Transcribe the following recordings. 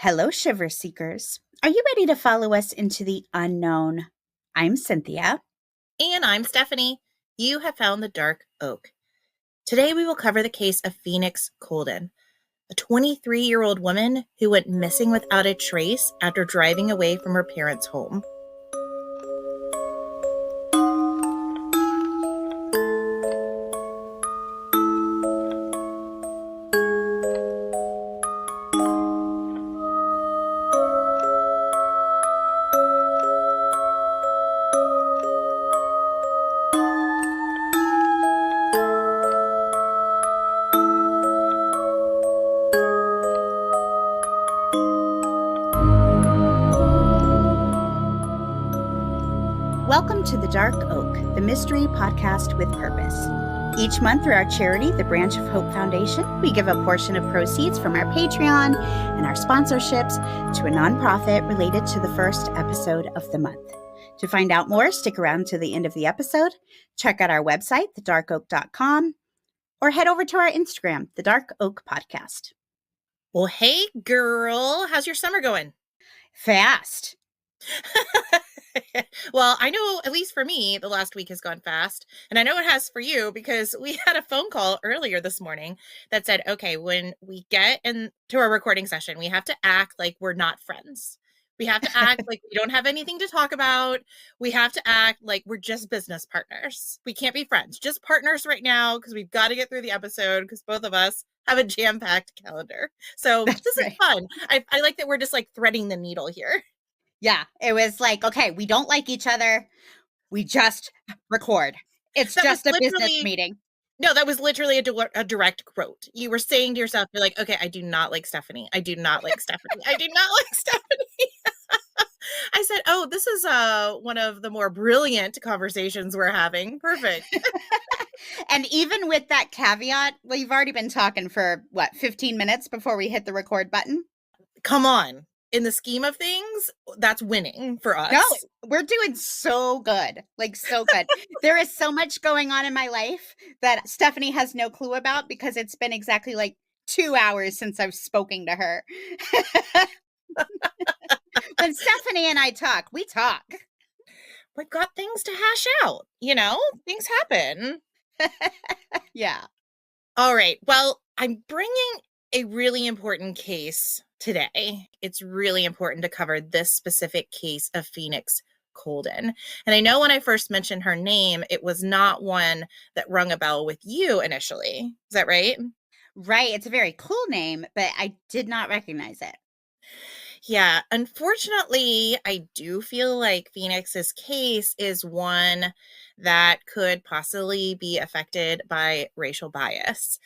Hello, Shiver Seekers. Are you ready to follow us into the unknown? I'm Cynthia. And I'm Stephanie. You have found the Dark Oak. Today we will cover the case of Phoenix Coldon, a 23-year-old woman who went missing without a trace after driving away from her parents' home. Welcome to the Dark Oak, the mystery podcast with purpose. Each month, through our charity, the Branch of Hope Foundation, we give a portion of proceeds from our Patreon and our sponsorships to a nonprofit related to the first episode of the month. To find out more, stick around to the end of the episode, check out our website, thedarkoak.com, or head over to our Instagram, The Dark Oak Podcast. Well, hey, girl, how's your summer going? Fast. Well, I know, at least for me, the last week has gone fast. And I know it has for you because we had a phone call earlier this morning that said, okay, when we get into our recording session, we have to act like we're not friends. We have to act like we don't have anything to talk about. We have to act like we're just business partners. We can't be friends, just partners right now because we've got to get through the episode because both of us have a jam-packed calendar. So That's this right. is fun. I like that we're just like threading the needle here. Yeah, it was like, okay, we don't like each other. We just record. It's That was just a business literally meeting. No, that was literally a direct quote. You were saying to yourself, you're like, okay, I do not like Stephanie. I do not like Stephanie. I do not like Stephanie. I said, oh, this is one of the more brilliant conversations we're having. Perfect. And even with that caveat, well, you've already been talking for 15 minutes before we hit the record button? Come on. In the scheme of things, that's winning for us. No, we're doing so good. Like, so good. There is so much going on in my life that Stephanie has no clue about because it's been exactly like 2 hours since I've spoken to her. When Stephanie and I talk, we talk. We've got things to hash out, things happen. Yeah. All right. Well, I'm bringing a really important case today. It's really important to cover this specific case of Phoenix Coldon. And I know when I first mentioned her name, it was not one that rung a bell with you initially. Is that right? Right. It's a very cool name, but I did not recognize it. Yeah. Unfortunately, I do feel like Phoenix's case is one that could possibly be affected by racial bias,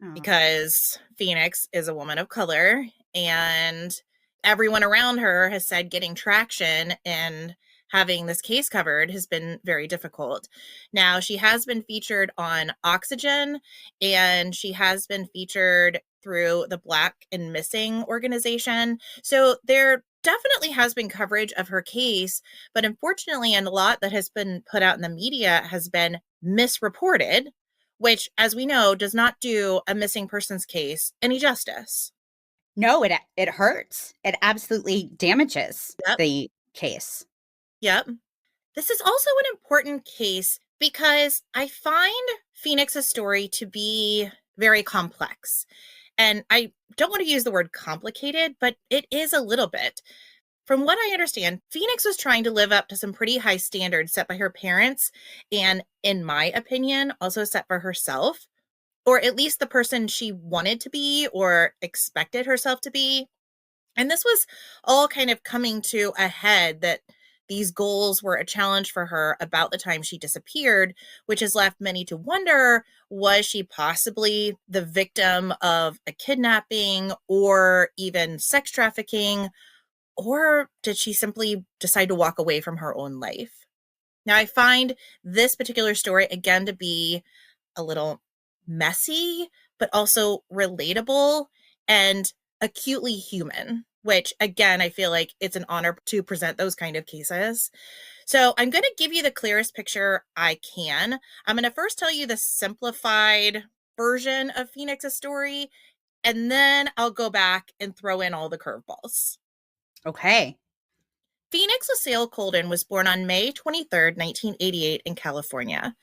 Oh. because Phoenix is a woman of color and everyone around her has said getting traction and having this case covered has been very difficult. Now, she has been featured on Oxygen and she has been featured through the Black and Missing organization. So there definitely has been coverage of her case, but unfortunately, and a lot that has been put out in the media has been misreported, which, as we know, does not do a missing persons case any justice. No, it hurts. It absolutely damages Yep. the case. Yep. This is also an important case because I find Phoenix's story to be very complex. And I don't want to use the word complicated, but it is a little bit. From what I understand, Phoenix was trying to live up to some pretty high standards set by her parents, and in my opinion, also set for herself, or at least the person she wanted to be or expected herself to be. And this was all kind of coming to a head that these goals were a challenge for her about the time she disappeared, which has left many to wonder, was she possibly the victim of a kidnapping or even sex trafficking? Or did she simply decide to walk away from her own life? Now, I find this particular story, again, to be a little messy, but also relatable and acutely human, which, again, I feel like it's an honor to present those kind of cases. So I'm going to give you the clearest picture I can. I'm going to first tell you the simplified version of Phoenix's story, And then I'll go back and throw in all the curveballs. Okay. Phoenix LaSalle Coldon was born on May 23rd, 1988 in California.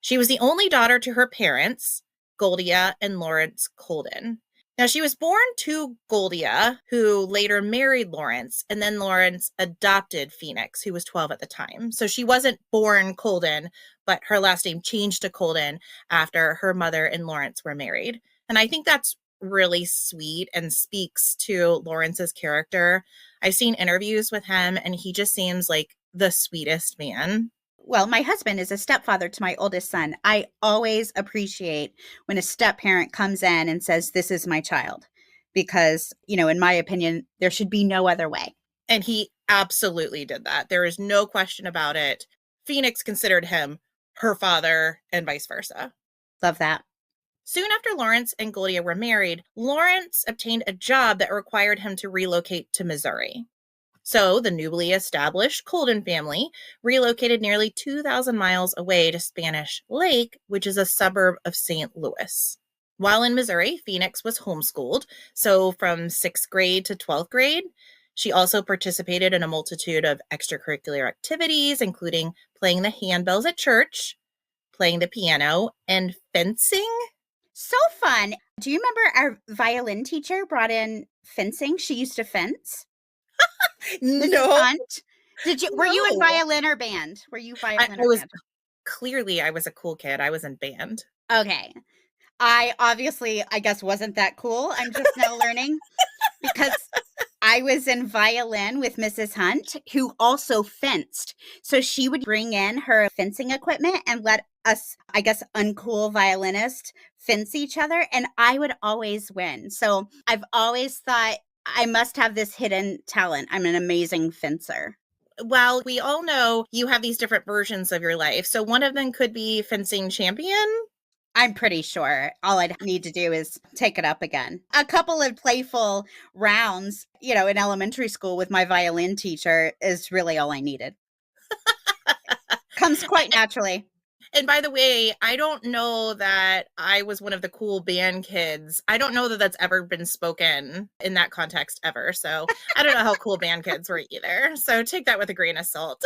She was the only daughter to her parents, Goldia and Lawrence Coldon. Now, she was born to Goldia, who later married Lawrence, and then Lawrence adopted Phoenix, who was 12 at the time. So she wasn't born Coldon, but her last name changed to Coldon after her mother and Lawrence were married. And I think that's really sweet and speaks to Lawrence's character. I've seen interviews with him, and he just seems like the sweetest man. Well, my husband is a stepfather to my oldest son. I always appreciate when a step parent comes in and says, "This is my child," because, in my opinion, there should be no other way. And he absolutely did that. There is no question about it. Phoenix considered him her father and vice versa. Love that. Soon after Lawrence and Goldia were married, Lawrence obtained a job that required him to relocate to Missouri. So the newly established Coldon family relocated nearly 2,000 miles away to Spanish Lake, which is a suburb of St. Louis. While in Missouri, Phoenix was homeschooled, so from 6th grade to 12th grade. She also participated in a multitude of extracurricular activities, including playing the handbells at church, playing the piano, and fencing. So fun. Do you remember our violin teacher brought in fencing? She used to fence. Mrs. No. Hunt? Were you in violin or band? Were you violin or band? Clearly, I was a cool kid. I was in band. Okay. I obviously, I guess, wasn't that cool. I'm just now learning because I was in violin with Mrs. Hunt, who also fenced. So she would bring in her fencing equipment and let us, I guess, uncool violinists fence each other. And I would always win. So I've always thought I must have this hidden talent. I'm an amazing fencer. Well, we all know you have these different versions of your life. So one of them could be fencing champion. I'm pretty sure all I'd need to do is take it up again. A couple of playful rounds, in elementary school with my violin teacher is really all I needed. Comes quite naturally. And by the way, I don't know that I was one of the cool band kids. I don't know that that's ever been spoken in that context ever. So I don't know how cool band kids were either. So take that with a grain of salt.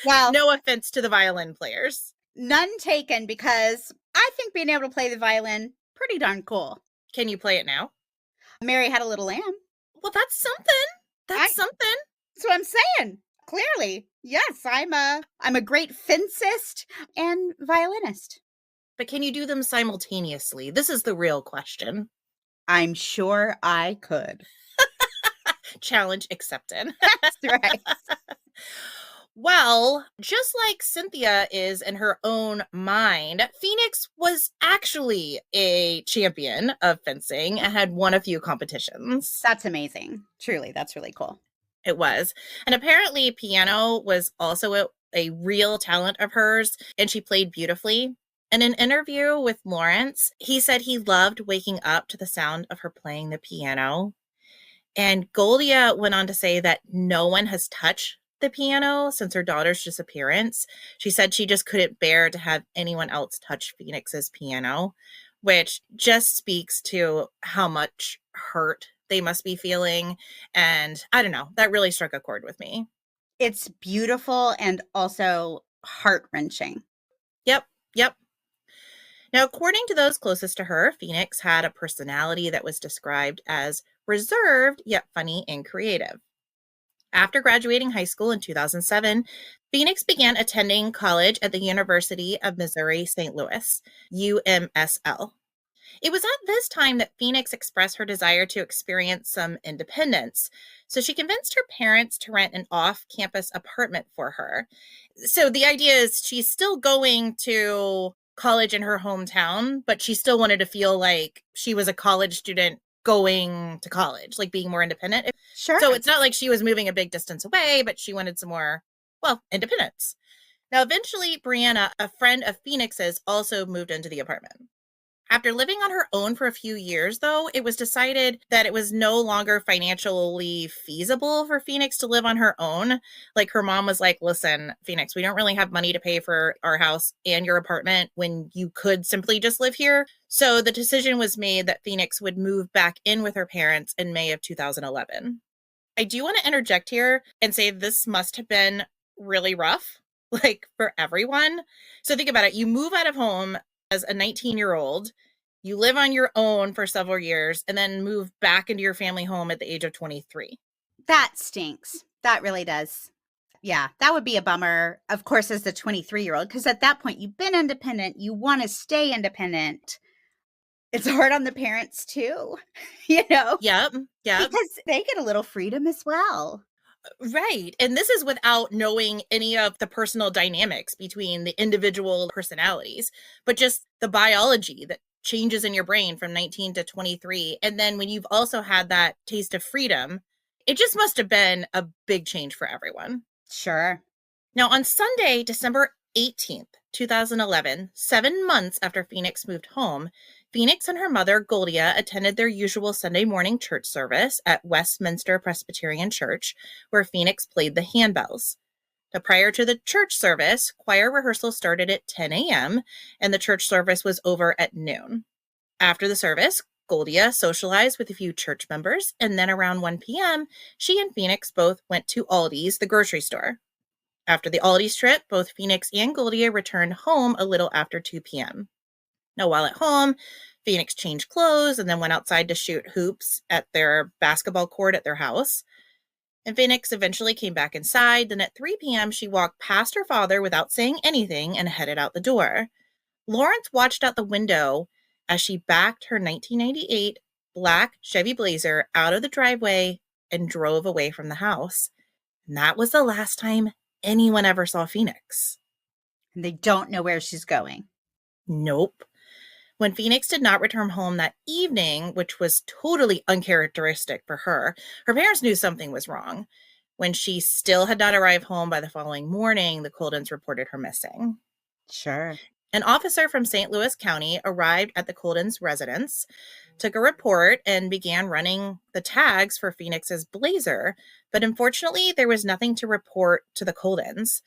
Well, no offense to the violin players. None taken, because I think being able to play the violin, pretty darn cool. Can you play it now? Mary Had a Little Lamb. Well, that's something. That's something. That's what I'm saying. Clearly, yes, I'm a great fencist and violinist. But can you do them simultaneously? This is the real question. I'm sure I could. Challenge accepted. That's right. Well, just like Cynthia is in her own mind, Phoenix was actually a champion of fencing and had won a few competitions. That's amazing. Truly, that's really cool. It was. And apparently piano was also a real talent of hers, and she played beautifully. In an interview with Lawrence, he said he loved waking up to the sound of her playing the piano. And Goldia went on to say that no one has touched the piano since her daughter's disappearance. She said she just couldn't bear to have anyone else touch Phoenix's piano, which just speaks to how much hurt they must be feeling. And I don't know, that really struck a chord with me. It's beautiful and also heart-wrenching. Yep. Now, according to those closest to her, Phoenix had a personality that was described as reserved, yet funny and creative. After graduating high school in 2007, Phoenix began attending college at the University of Missouri St. Louis, UMSL. It was at this time that Phoenix expressed her desire to experience some independence. So she convinced her parents to rent an off-campus apartment for her. So the idea is she's still going to college in her hometown, but she still wanted to feel like she was a college student going to college, like being more independent. Sure. So it's not like she was moving a big distance away, but she wanted some more, independence. Now, eventually, Brianna, a friend of Phoenix's, also moved into the apartment. After living on her own for a few years, though, it was decided that it was no longer financially feasible for Phoenix to live on her own. Like, her mom was like, listen, Phoenix, we don't really have money to pay for our house and your apartment when you could simply just live here. So the decision was made that Phoenix would move back in with her parents in May of 2011. I do want to interject here and say this must have been really rough, like, for everyone. So think about it. You move out of home as a 19-year-old, you live on your own for several years, and then move back into your family home at the age of 23. That stinks. That really does. Yeah, that would be a bummer, of course, as the 23-year-old, because at that point, you've been independent. You want to stay independent. It's hard on the parents, too, Yep. because they get a little freedom as well. Right. And this is without knowing any of the personal dynamics between the individual personalities, but just the biology that changes in your brain from 19 to 23. And then when you've also had that taste of freedom, it just must have been a big change for everyone. Sure. Now, on Sunday, December 18th, 2011, 7 months after Phoenix moved home, Phoenix and her mother, Goldia, attended their usual Sunday morning church service at Westminster Presbyterian Church, where Phoenix played the handbells. Now, prior to the church service, choir rehearsal started at 10 a.m., and the church service was over at noon. After the service, Goldia socialized with a few church members, and then around 1 p.m., she and Phoenix both went to Aldi's, the grocery store. After the Aldi's trip, both Phoenix and Goldia returned home a little after 2 p.m. Now, while at home, Phoenix changed clothes and then went outside to shoot hoops at their basketball court at their house. And Phoenix eventually came back inside. Then at 3 p.m., she walked past her father without saying anything and headed out the door. Lawrence watched out the window as she backed her 1998 black Chevy Blazer out of the driveway and drove away from the house. And that was the last time anyone ever saw Phoenix. And they don't know where she's going. Nope. When Phoenix did not return home that evening, which was totally uncharacteristic for her, her parents knew something was wrong. When she still had not arrived home by the following morning, the Coldons reported her missing. Sure. An officer from St. Louis County arrived at the Coldons' residence, took a report, and began running the tags for Phoenix's Blazer. But unfortunately, there was nothing to report to the Coldons.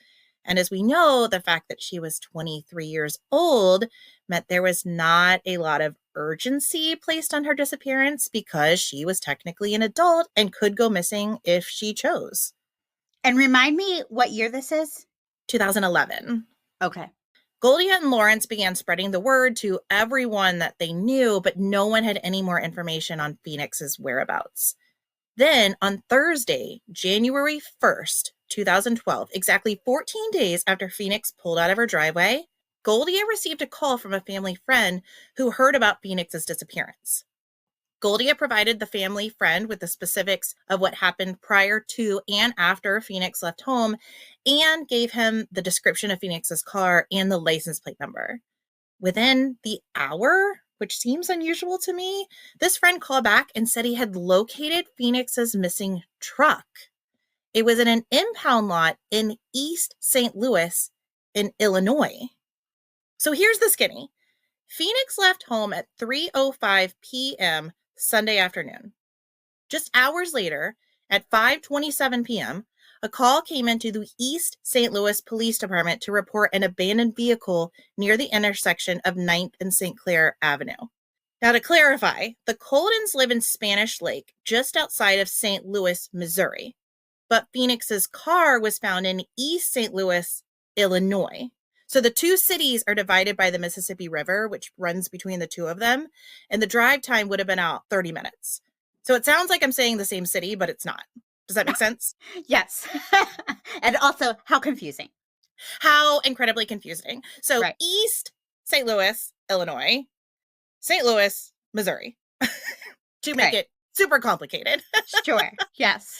And as we know, the fact that she was 23 years old meant there was not a lot of urgency placed on her disappearance because she was technically an adult and could go missing if she chose. And remind me what year this is? 2011. Okay. Goldia and Lawrence began spreading the word to everyone that they knew, but no one had any more information on Phoenix's whereabouts. Then on Thursday, January 1st, 2012, exactly 14 days after Phoenix pulled out of her driveway, Goldia received a call from a family friend who heard about Phoenix's disappearance. Goldia provided the family friend with the specifics of what happened prior to and after Phoenix left home and gave him the description of Phoenix's car and the license plate number. Within the hour, which seems unusual to me, this friend called back and said he had located Phoenix's missing truck. It was in an impound lot in East St. Louis in Illinois. So here's the skinny. Phoenix left home at 3:05 p.m. Sunday afternoon. Just hours later, at 5:27 p.m., a call came into the East St. Louis Police Department to report an abandoned vehicle near the intersection of 9th and St. Clair Avenue. Now, to clarify, the Coldons live in Spanish Lake, just outside of St. Louis, Missouri. But Phoenix's car was found in East St. Louis, Illinois. So the two cities are divided by the Mississippi River, which runs between the two of them, and the drive time would have been out 30 minutes. So it sounds like I'm saying the same city, but it's not. Does that make sense? Yes. And also, how confusing. How incredibly confusing. So Right. East St. Louis, Illinois, St. Louis, Missouri, to make Okay. it super complicated. Sure. Yes.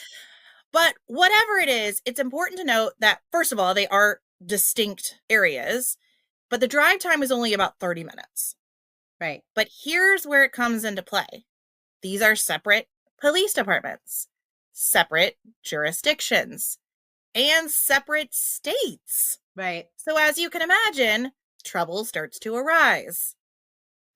But whatever it is, it's important to note that, first of all, they are distinct areas, but the drive time is only about 30 minutes. Right. But here's where it comes into play. These are separate police departments, separate jurisdictions, and separate states. Right. So as you can imagine, trouble starts to arise.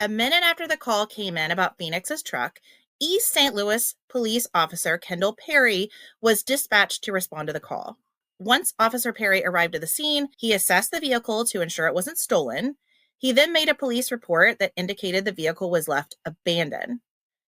A minute after the call came in about Phoenix's truck, East St. Louis police officer Kendall Perry was dispatched to respond to the call. Once Officer Perry arrived at the scene, he assessed the vehicle to ensure it wasn't stolen. He then made a police report that indicated the vehicle was left abandoned.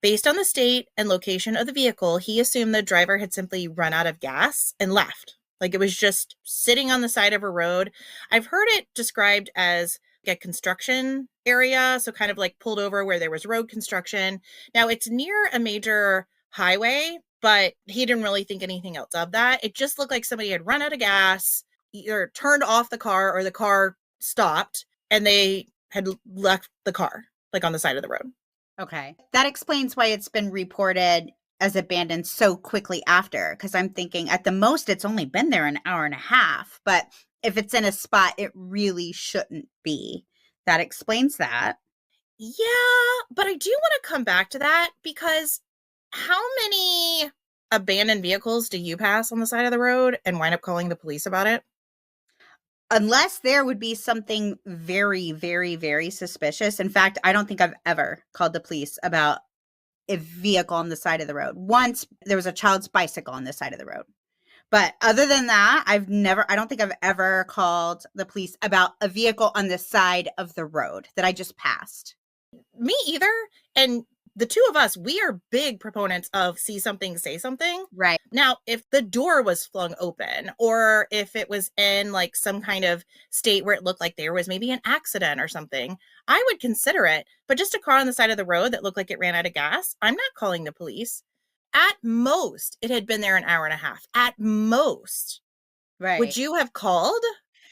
Based on the state and location of the vehicle, he assumed the driver had simply run out of gas and left. Like it was just sitting on the side of a road. I've heard it described as a construction area, so kind of like pulled over where there was road construction. Now it's near a major highway, but he didn't really think anything else of that. It just looked like somebody had run out of gas, either turned off the car or the car stopped and they had left the car like on the side of the road. Okay. That explains why it's been reported as abandoned so quickly after, because I'm thinking at the most it's only been there an hour and a half, but if it's in a spot it really shouldn't be. That explains that. Yeah, but I do want to come back to that because how many abandoned vehicles do you pass on the side of the road and wind up calling the police about it? Unless there would be something very, very, very suspicious. In fact, I don't think I've ever called the police about a vehicle on the side of the road. Once there was a child's bicycle on the side of the road. But other than that, I don't think I've ever called the police about a vehicle on the side of the road that I just passed. Me either. And the two of us, we are big proponents of see something, say something. Right. Now, if the door was flung open or if it was in like some kind of state where it looked like there was maybe an accident or something, I would consider it. But just a car on the side of the road that looked like it ran out of gas, I'm not calling the police. At most, it had been there an hour and a half. At most. Right. Would you have called?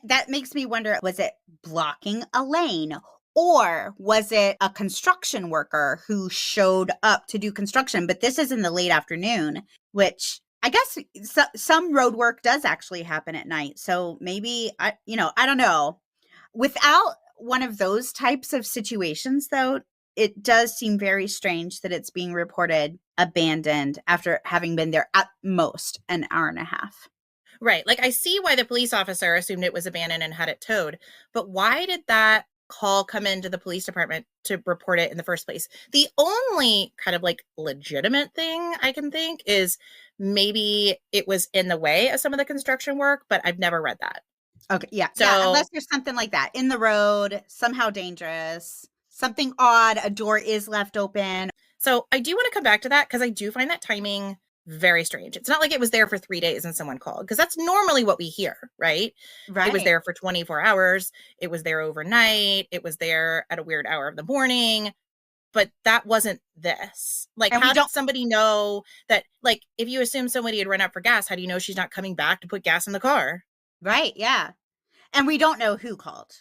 That makes me wonder, was it blocking a lane? Or was it a construction worker who showed up to do construction? But this is in the late afternoon, which I guess some road work does actually happen at night. So maybe, I don't know. Without one of those types of situations, though, it does seem very strange that it's being reported abandoned after having been there at most an hour and a half. Right. Like I see why the police officer assumed it was abandoned and had it towed. But why did that call come into the police department to report it in the first place? The only kind of like legitimate thing I can think is maybe it was in the way of some of the construction work, but I've never read that. Okay. Yeah. So, yeah. Unless there's something like that in the road, somehow dangerous, something odd, a door is left open. So I do want to come back to that because I do find that timing very strange. It's not like it was there for 3 days and someone called, because that's normally what we hear, right? Right. It was there for 24 hours. It was there overnight. It was there at a weird hour of the morning. But that wasn't this. Like, how did somebody know that, like, if you assume somebody had run out for gas, how do you know she's not coming back to put gas in the car? Right. Yeah. And we don't know who called.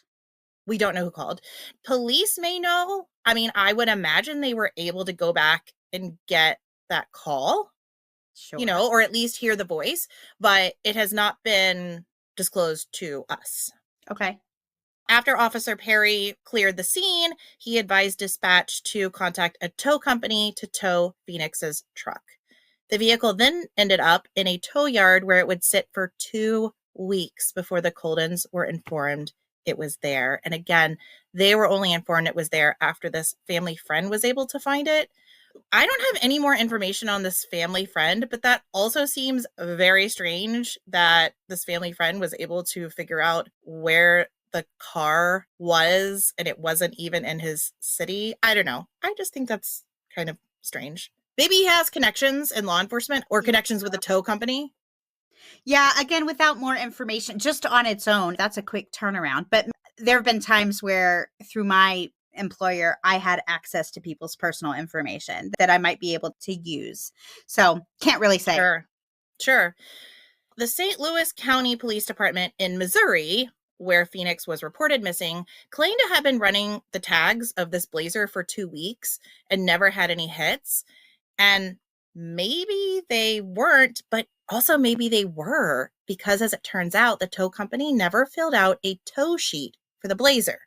We don't know who called. Police may know. I mean, I would imagine they were able to go back and get that call. Sure. Or at least hear the voice, but it has not been disclosed to us. Okay. After Officer Perry cleared the scene, he advised dispatch to contact a tow company to tow Phoenix's truck. The vehicle then ended up in a tow yard where it would sit for 2 weeks before the Coldons were informed it was there. And again, they were only informed it was there after this family friend was able to find it. I don't have any more information on this family friend, but that also seems very strange that this family friend was able to figure out where the car was and it wasn't even in his city. I don't know. I just think that's kind of strange. Maybe he has connections in law enforcement or connections with a tow company. Yeah, again, without more information, just on its own, that's a quick turnaround. But there have been times where through my employer, I had access to people's personal information that I might be able to use. So can't really say. Sure. The St. Louis County Police Department in Missouri, where Phoenix was reported missing, claimed to have been running the tags of this Blazer for 2 weeks and never had any hits. And maybe they weren't, but also maybe they were, because as it turns out, the tow company never filled out a tow sheet for the Blazer.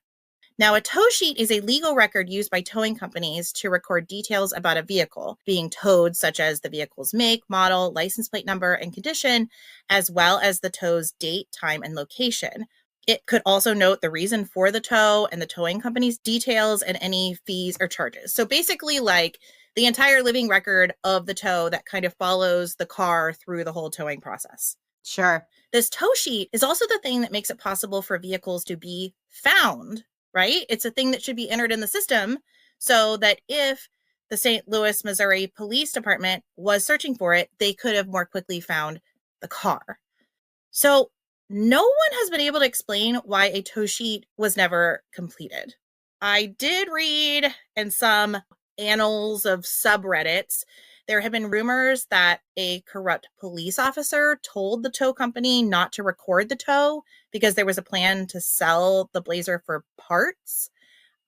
Now, a tow sheet is a legal record used by towing companies to record details about a vehicle being towed, such as the vehicle's make, model, license plate number, and condition, as well as the tow's date, time, and location. It could also note the reason for the tow and the towing company's details and any fees or charges. So basically, like the entire living record of the tow that kind of follows the car through the whole towing process. Sure. This tow sheet is also the thing that makes it possible for vehicles to be found, right? It's a thing that should be entered in the system so that if the St. Louis, Missouri Police Department was searching for it, they could have more quickly found the car. So no one has been able to explain why a tow sheet was never completed. I did read in some annals of subreddits, there have been rumors that a corrupt police officer told the tow company not to record the tow because there was a plan to sell the Blazer for parts,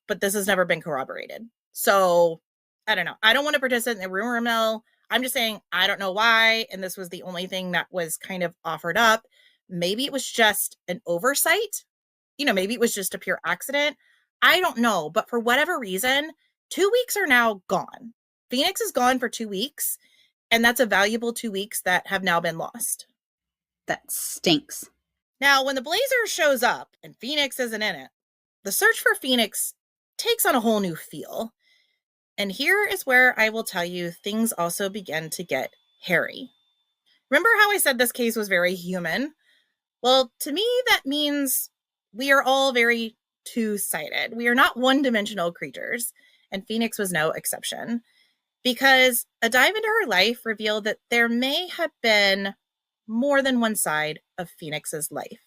but this has never been corroborated. So I don't know. I don't want to participate in the rumor mill. I'm just saying I don't know why, and this was the only thing that was kind of offered up. Maybe it was just an oversight. Maybe it was just a pure accident. I don't know. But for whatever reason, 2 weeks are now gone. Phoenix is gone for 2 weeks, and that's a valuable 2 weeks that have now been lost. That stinks. Now, when the Blazer shows up and Phoenix isn't in it, the search for Phoenix takes on a whole new feel. And here is where I will tell you things also begin to get hairy. Remember how I said this case was very human? Well, to me, that means we are all very two-sided. We are not one-dimensional creatures, and Phoenix was no exception, because a dive into her life revealed that there may have been more than one side of Phoenix's life.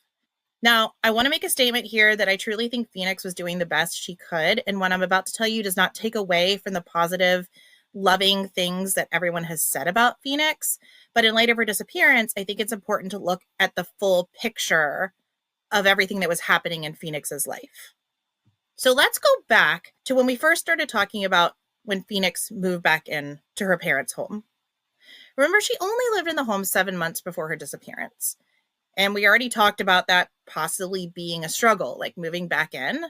Now, I want to make a statement here that I truly think Phoenix was doing the best she could, and what I'm about to tell you does not take away from the positive, loving things that everyone has said about Phoenix. But in light of her disappearance, I think it's important to look at the full picture of everything that was happening in Phoenix's life. So let's go back to when we first started talking about when Phoenix moved back in to her parents' home. Remember, she only lived in the home 7 months before her disappearance. And we already talked about that possibly being a struggle, like moving back in.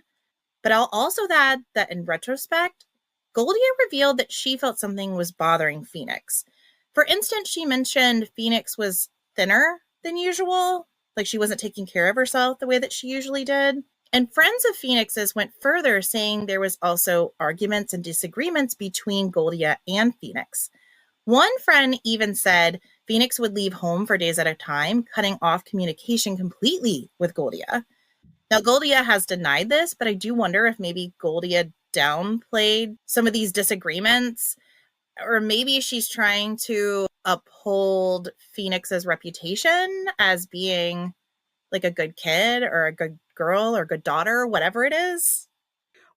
But I'll also add that in retrospect, Goldia revealed that she felt something was bothering Phoenix. For instance, she mentioned Phoenix was thinner than usual, like she wasn't taking care of herself the way that she usually did. And friends of Phoenix's went further, saying there was also arguments and disagreements between Goldia and Phoenix. One friend even said Phoenix would leave home for days at a time, cutting off communication completely with Goldia. Now, Goldia has denied this, but I do wonder if maybe Goldia downplayed some of these disagreements, or maybe she's trying to uphold Phoenix's reputation as being like a good kid or a good girl or good daughter, whatever it is.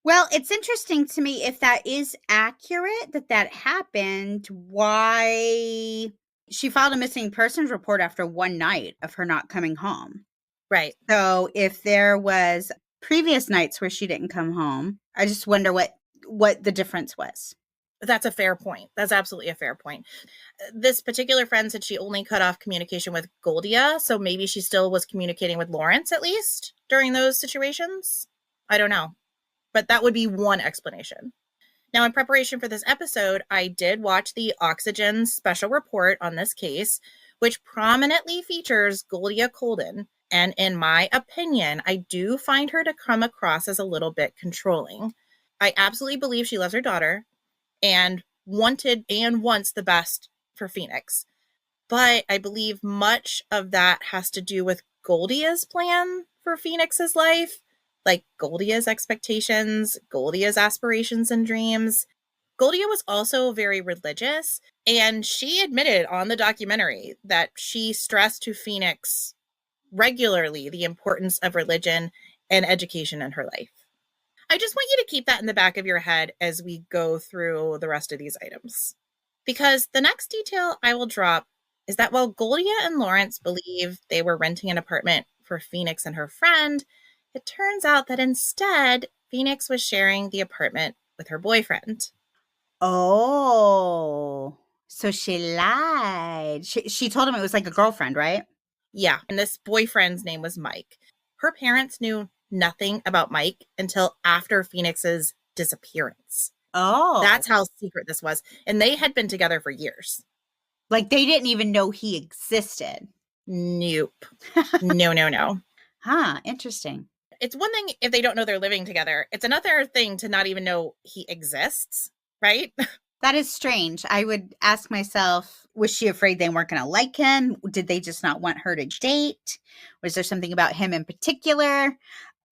Well, it's interesting to me if that is accurate that happened, why she filed a missing persons report after one night of her not coming home. Right. So if there was previous nights where she didn't come home, I just wonder what the difference was. That's a fair point. That's absolutely a fair point. This particular friend said she only cut off communication with Goldia, so maybe she still was communicating with Lawrence at least during those situations. I don't know. But that would be one explanation. Now, in preparation for this episode, I did watch the Oxygen special report on this case, which prominently features Goldia Coldon. And in my opinion, I do find her to come across as a little bit controlling. I absolutely believe she loves her daughter and wanted and wants the best for Phoenix. But I believe much of that has to do with Goldia's plan for Phoenix's life, like Goldia's expectations, Goldia's aspirations and dreams. Goldia was also very religious, and she admitted on the documentary that she stressed to Phoenix regularly the importance of religion and education in her life. I just want you to keep that in the back of your head as we go through the rest of these items. Because the next detail I will drop is that while Goldia and Lawrence believe they were renting an apartment for Phoenix and her friend, it turns out that instead, Phoenix was sharing the apartment with her boyfriend. Oh, so she lied. She told him it was like a girlfriend, right? Yeah, and this boyfriend's name was Mike. Her parents knew nothing about Mike until after Phoenix's disappearance. Oh. That's how secret this was. And they had been together for years. Like they didn't even know he existed. Nope. No. Huh, interesting. It's one thing if they don't know they're living together. It's another thing to not even know he exists, right? That is strange. I would ask myself, was she afraid they weren't going to like him? Did they just not want her to date? Was there something about him in particular?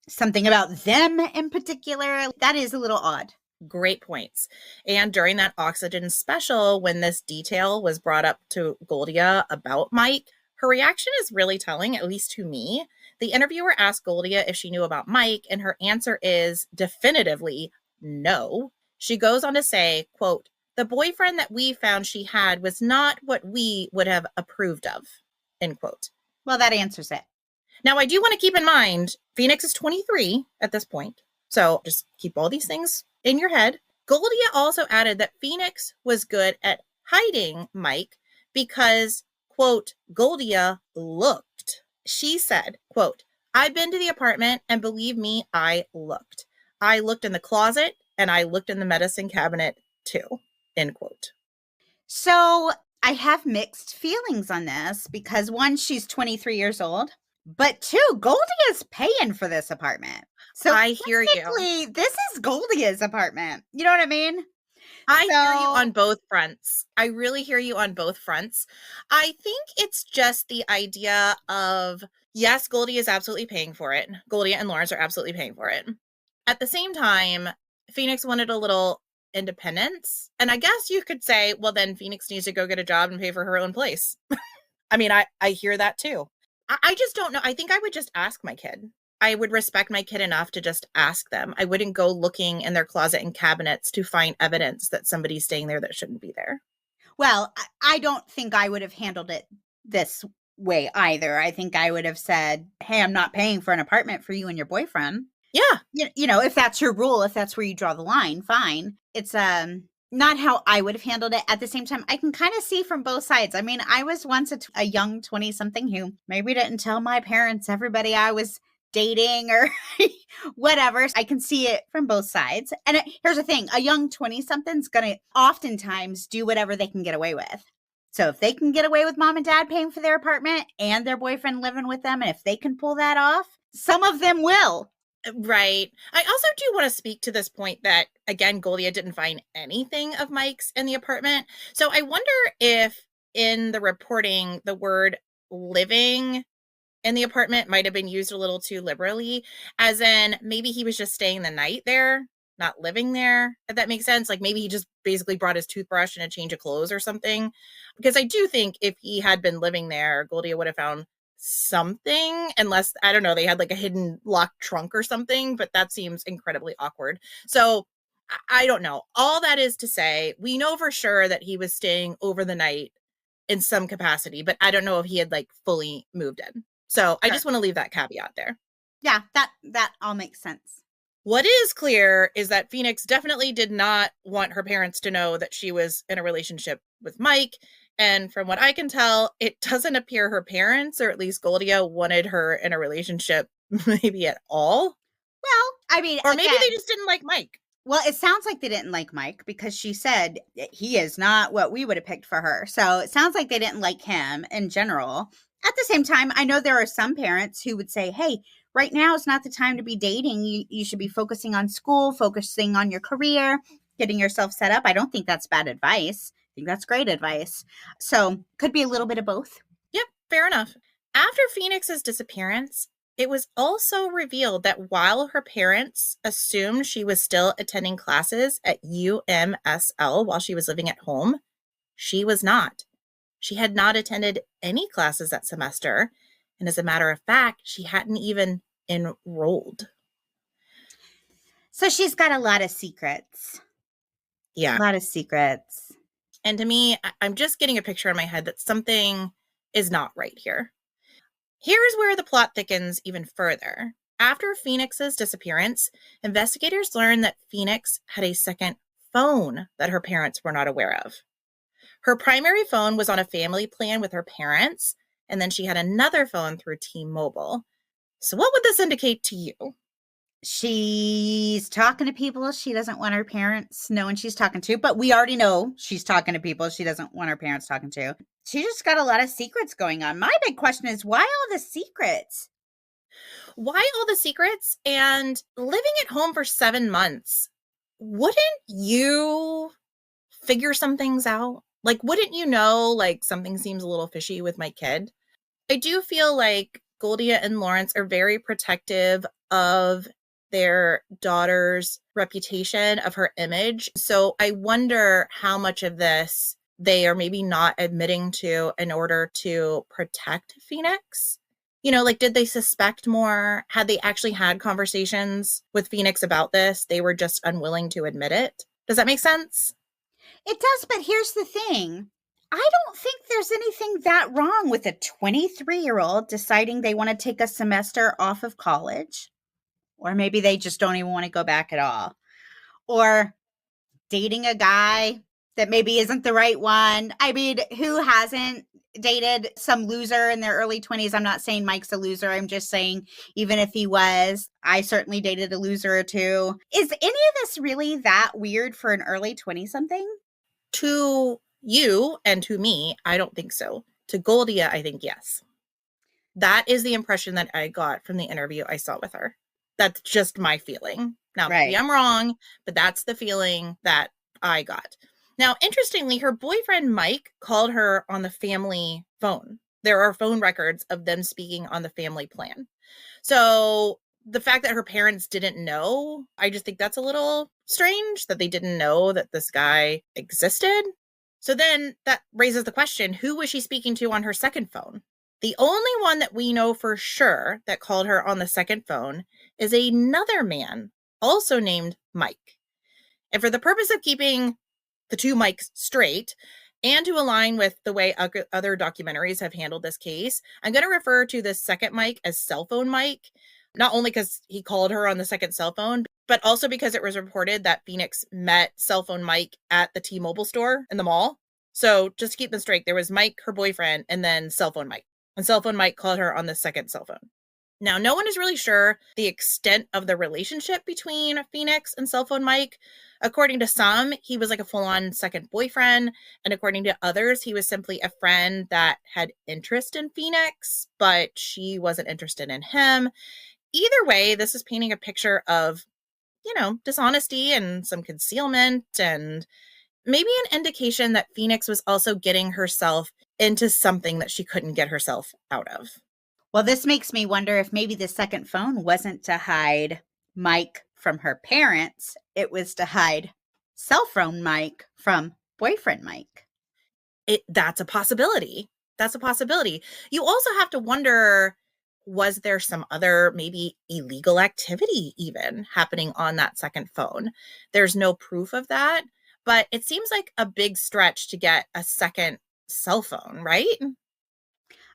Something about them in particular? That is a little odd. Great points. And during that Oxygen special, when this detail was brought up to Goldia about Mike, her reaction is really telling, at least to me. The interviewer asked Goldia if she knew about Mike, and her answer is definitively no. She goes on to say, quote, "The boyfriend that we found she had was not what we would have approved of," end quote. Well, that answers it. Now, I do want to keep in mind, Phoenix is 23 at this point. So just keep all these things in your head. Goldia also added that Phoenix was good at hiding Mike because, quote, Goldia looked. She said, quote, "I've been to the apartment and believe me, I looked. I looked in the closet and I looked in the medicine cabinet too," end quote. So I have mixed feelings on this because one, she's 23 years old, but two, Goldia's paying for this apartment. So I hear you. technically, this is Goldia's apartment. You know what I mean? I hear you on both fronts. I really hear you on both fronts. I think it's just the idea of, yes, Goldie is absolutely paying for it. Goldia and Lawrence are absolutely paying for it. At the same time, Phoenix wanted a little independence. And I guess you could say, well, then Phoenix needs to go get a job and pay for her own place. I mean, I hear that too. I just don't know. I think I would just ask my kid. I would respect my kid enough to just ask them. I wouldn't go looking in their closet and cabinets to find evidence that somebody's staying there that shouldn't be there. Well, I don't think I would have handled it this way either. I think I would have said, hey, I'm not paying for an apartment for you and your boyfriend. Yeah. You know, if that's your rule, if that's where you draw the line, fine. It's not how I would have handled it. At the same time, I can kind of see from both sides. I mean, I was once a young 20-something who maybe didn't tell my parents, everybody I was dating or whatever. I can see it from both sides. And here's the thing, a young 20-something's going to oftentimes do whatever they can get away with. So if they can get away with mom and dad paying for their apartment and their boyfriend living with them, and if they can pull that off, some of them will. Right. I also do want to speak to this point that, again, Goldia didn't find anything of Mike's in the apartment. So I wonder if in the reporting, the word living in the apartment might have been used a little too liberally, as in maybe he was just staying the night there, not living there, if that makes sense. Like maybe he just basically brought his toothbrush and a change of clothes or something. Because I do think if he had been living there, Goldia would have found something, unless, I don't know, they had like a hidden locked trunk or something, but that seems incredibly awkward. So I don't know. All that is to say, we know for sure that he was staying over the night in some capacity, but I don't know if he had like fully moved in. So I just want to leave that caveat there. Yeah, that all makes sense. What is clear is that Phoenix definitely did not want her parents to know that she was in a relationship with Mike. And from what I can tell, it doesn't appear her parents, or at least Goldia, wanted her in a relationship maybe at all. Well, I mean, or maybe they just didn't like Mike. Well, it sounds like they didn't like Mike because she said he is not what we would have picked for her. So it sounds like they didn't like him in general. At the same time, I know there are some parents who would say, hey, right now is not the time to be dating. You should be focusing on school, focusing on your career, getting yourself set up. I don't think that's bad advice. I think that's great advice. So could be a little bit of both. Yep, fair enough. After Phoenix's disappearance, it was also revealed that while her parents assumed she was still attending classes at UMSL while she was living at home, she was not. She had not attended any classes that semester. And as a matter of fact, she hadn't even enrolled. So she's got a lot of secrets. Yeah. A lot of secrets. And to me, I'm just getting a picture in my head that something is not right here. Here's where the plot thickens even further. After Phoenix's disappearance, investigators learned that Phoenix had a second phone that her parents were not aware of. Her primary phone was on a family plan with her parents, and then she had another phone through T-Mobile. So what would this indicate to you? She's talking to people she doesn't want her parents knowing she's talking to, but we already know she's talking to people she doesn't want her parents talking to. She just got a lot of secrets going on. My big question is, why all the secrets? Why all the secrets and living at home for 7 months? Wouldn't you figure some things out? Like, wouldn't you know, like, something seems a little fishy with my kid? I do feel like Goldia and Lawrence are very protective of their daughter's reputation, of her image. So I wonder how much of this they are maybe not admitting to in order to protect Phoenix. You know, like, did they suspect more? Had they actually had conversations with Phoenix about this? They were just unwilling to admit it. Does that make sense? It does, but here's the thing. I don't think there's anything that wrong with a 23-year-old deciding they want to take a semester off of college, or maybe they just don't even want to go back at all, or dating a guy that maybe isn't the right one. I mean, who hasn't dated some loser in their early 20s? I'm not saying Mike's a loser. I'm just saying, even if he was, I certainly dated a loser or two. Is any of this really that weird for an early 20-something? To you and to me, I don't think so. To Goldia, I think yes. That is the impression that I got from the interview I saw with her. That's just my feeling. Now, maybe Right. I'm wrong, but that's the feeling that I got. Now, interestingly, her boyfriend Mike called her on the family phone. There are phone records of them speaking on the family plan. So the fact that her parents didn't know, I just think that's a little strange that they didn't know that this guy existed. So then that raises the question, who was she speaking to on her second phone? The only one that we know for sure that called her on the second phone is another man, also named Mike. And for the purpose of keeping the two Mikes straight, and to align with the way other documentaries have handled this case, I'm going to refer to this second Mike as cell phone Mike, not only because he called her on the second cell phone, but also because it was reported that Phoenix met cell phone Mike at the T-Mobile store in the mall. So just to keep them straight, there was Mike, her boyfriend, and then cell phone Mike. And cell phone Mike called her on the second cell phone. Now, no one is really sure the extent of the relationship between Phoenix and cell phone Mike. According to some, he was like a full-on second boyfriend. And according to others, he was simply a friend that had interest in Phoenix, but she wasn't interested in him. Either way, this is painting a picture of, dishonesty and some concealment, and maybe an indication that Phoenix was also getting herself into something that she couldn't get herself out of. Well, this makes me wonder if maybe the second phone wasn't to hide Mike from her parents. It was to hide cell phone Mike from boyfriend Mike. That's a possibility. That's a possibility. You also have to wonder, was there some other maybe illegal activity even happening on that second phone? There's no proof of that, but it seems like a big stretch to get a second cell phone, right?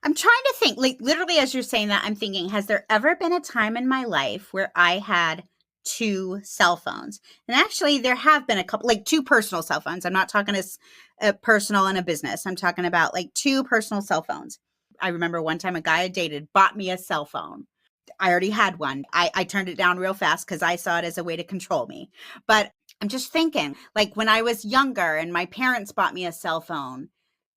I'm trying to think, like, literally, as you're saying that, I'm thinking, has there ever been a time in my life where I had two cell phones? And actually, there have been a couple, like two personal cell phones. I'm not talking as a personal and a business. I'm talking about like two personal cell phones. I remember one time a guy I dated bought me a cell phone. I already had one. I turned it down real fast because I saw it as a way to control me. But I'm just thinking, like when I was younger and my parents bought me a cell phone,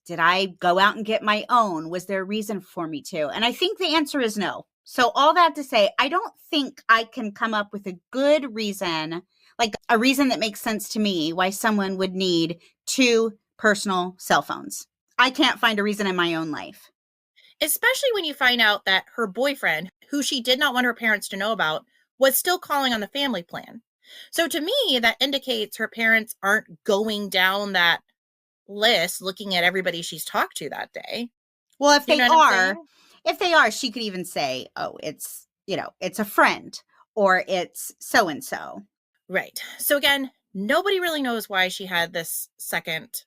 did I go out and get my own? Was there a reason for me to? And I think the answer is no. So all that to say, I don't think I can come up with a good reason, like a reason that makes sense to me why someone would need two personal cell phones. I can't find a reason in my own life. Especially when you find out that her boyfriend, who she did not want her parents to know about, was still calling on the family plan. So to me, that indicates her parents aren't going down that list looking at everybody she's talked to that day. Well, You know what I'm saying? if they are, she could even say, oh, it's a friend or it's so and so. Right. So again, nobody really knows why she had this second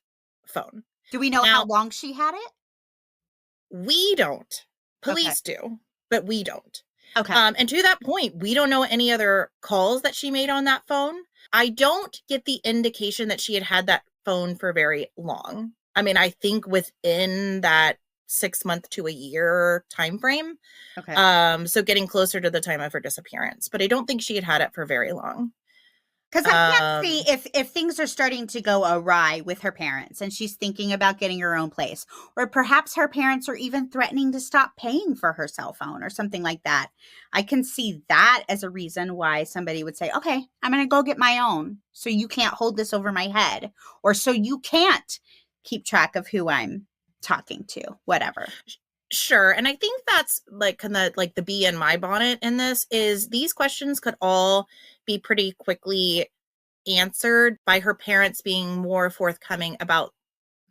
phone. Do we know how Now, long she had it? we don't. Okay. Police do, but we don't. Okay. And to that point, we don't know any other calls that she made on that phone. I don't get the indication that she had had that phone for very long. I mean, I think within that 6 month to a year time frame. Okay. So getting closer to the time of her disappearance, but I don't think she had had it for very long. Because I can't see if things are starting to go awry with her parents and she's thinking about getting her own place, or perhaps her parents are even threatening to stop paying for her cell phone or something like that. I can see that as a reason why somebody would say, okay, I'm going to go get my own so you can't hold this over my head, or so you can't keep track of who I'm talking to, whatever. Sure. And I think that's like kind of like the bee in my bonnet in this is these questions could all be pretty quickly answered by her parents being more forthcoming about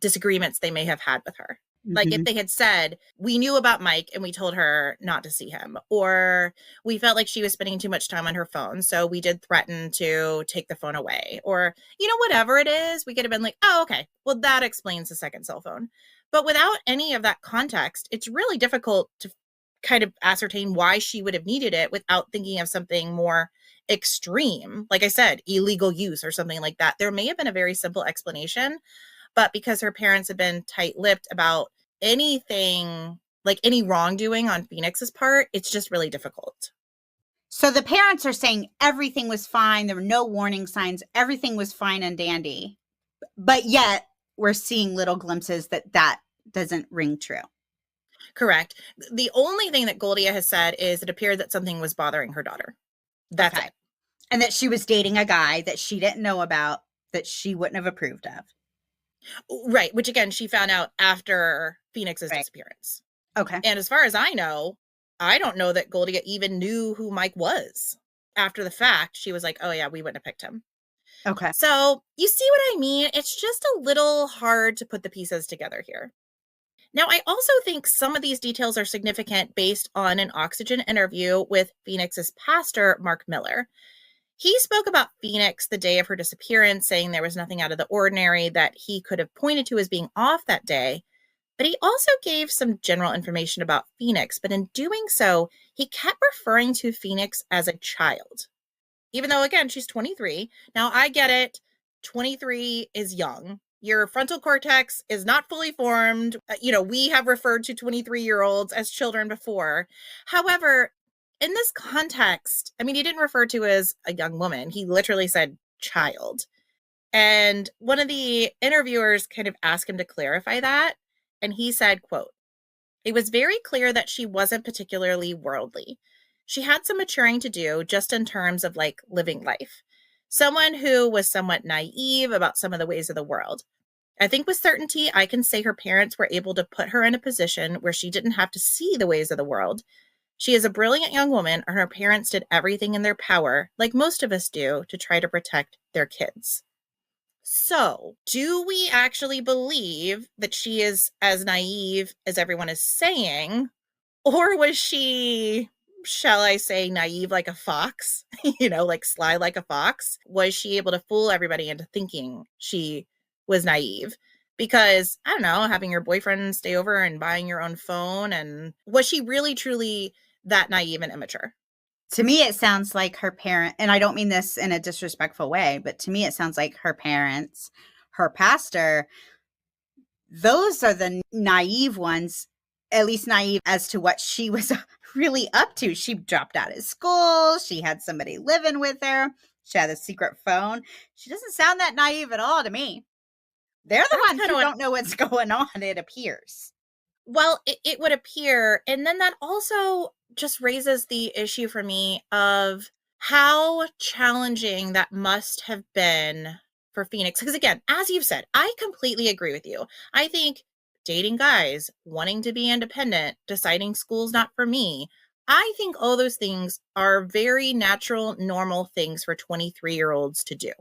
disagreements they may have had with her. Like if Mhm. they had said, we knew about Mike and we told her not to see him, or we felt like she was spending too much time on her phone, so we did threaten to take the phone away, or, whatever it is, we could have been like, oh, okay, well, that explains the second cell phone. But without any of that context, it's really difficult to kind of ascertain why she would have needed it without thinking of something more extreme. Like I said, illegal use or something like that. There may have been a very simple explanation, but because her parents have been tight-lipped about anything, like any wrongdoing on Phoenix's part, it's just really difficult. So the parents are saying everything was fine. There were no warning signs. Everything was fine and dandy. But yet we're seeing little glimpses that doesn't ring true. Correct. The only thing that Goldia has said is it appeared that something was bothering her daughter. That's it. And that she was dating a guy that she didn't know about, that she wouldn't have approved of. Right. Which again, she found out after Phoenix's disappearance. Okay. And as far as I know, I don't know that Goldia even knew who Mike was. After the fact, she was like, oh yeah, we wouldn't have picked him. Okay. So you see what I mean? It's just a little hard to put the pieces together here. Now, I also think some of these details are significant based on an Oxygen interview with Phoenix's pastor, Mark Miller. He spoke about Phoenix the day of her disappearance, saying there was nothing out of the ordinary that he could have pointed to as being off that day. But he also gave some general information about Phoenix, but in doing so, he kept referring to Phoenix as a child. Even though, again, she's 23. Now, I get it. 23 is young. Your frontal cortex is not fully formed. We have referred to 23-year-olds as children before. However, in this context, he didn't refer to as a young woman. He literally said child. And one of the interviewers kind of asked him to clarify that. And he said, quote, "It was very clear that she wasn't particularly worldly. She had some maturing to do just in terms of like living life. Someone who was somewhat naive about some of the ways of the world. I think with certainty, I can say her parents were able to put her in a position where she didn't have to see the ways of the world. She is a brilliant young woman, and her parents did everything in their power, like most of us do, to try to protect their kids." So, do we actually believe that she is as naive as everyone is saying? Or was she, shall I say, naive like a fox? Like sly like a fox? Was she able to fool everybody into thinking she was naive? Because, I don't know, having your boyfriend stay over and buying your own phone, and was she really, truly that naive and immature? To me, it sounds like her parent, and I don't mean this in a disrespectful way, but to me, it sounds like her parents, her pastor, those are the naive ones, at least naive as to what she was really up to. She dropped out of school. She had somebody living with her. She had a secret phone. She doesn't sound that naive at all to me. They're the ones who don't know what's going on, it appears. Well, it would appear. And then that also just raises the issue for me of how challenging that must have been for Phoenix. Because again, as you've said, I completely agree with you. I think dating guys, wanting to be independent, deciding school's not for me, I think all those things are very natural, normal things for 23-year-olds to do.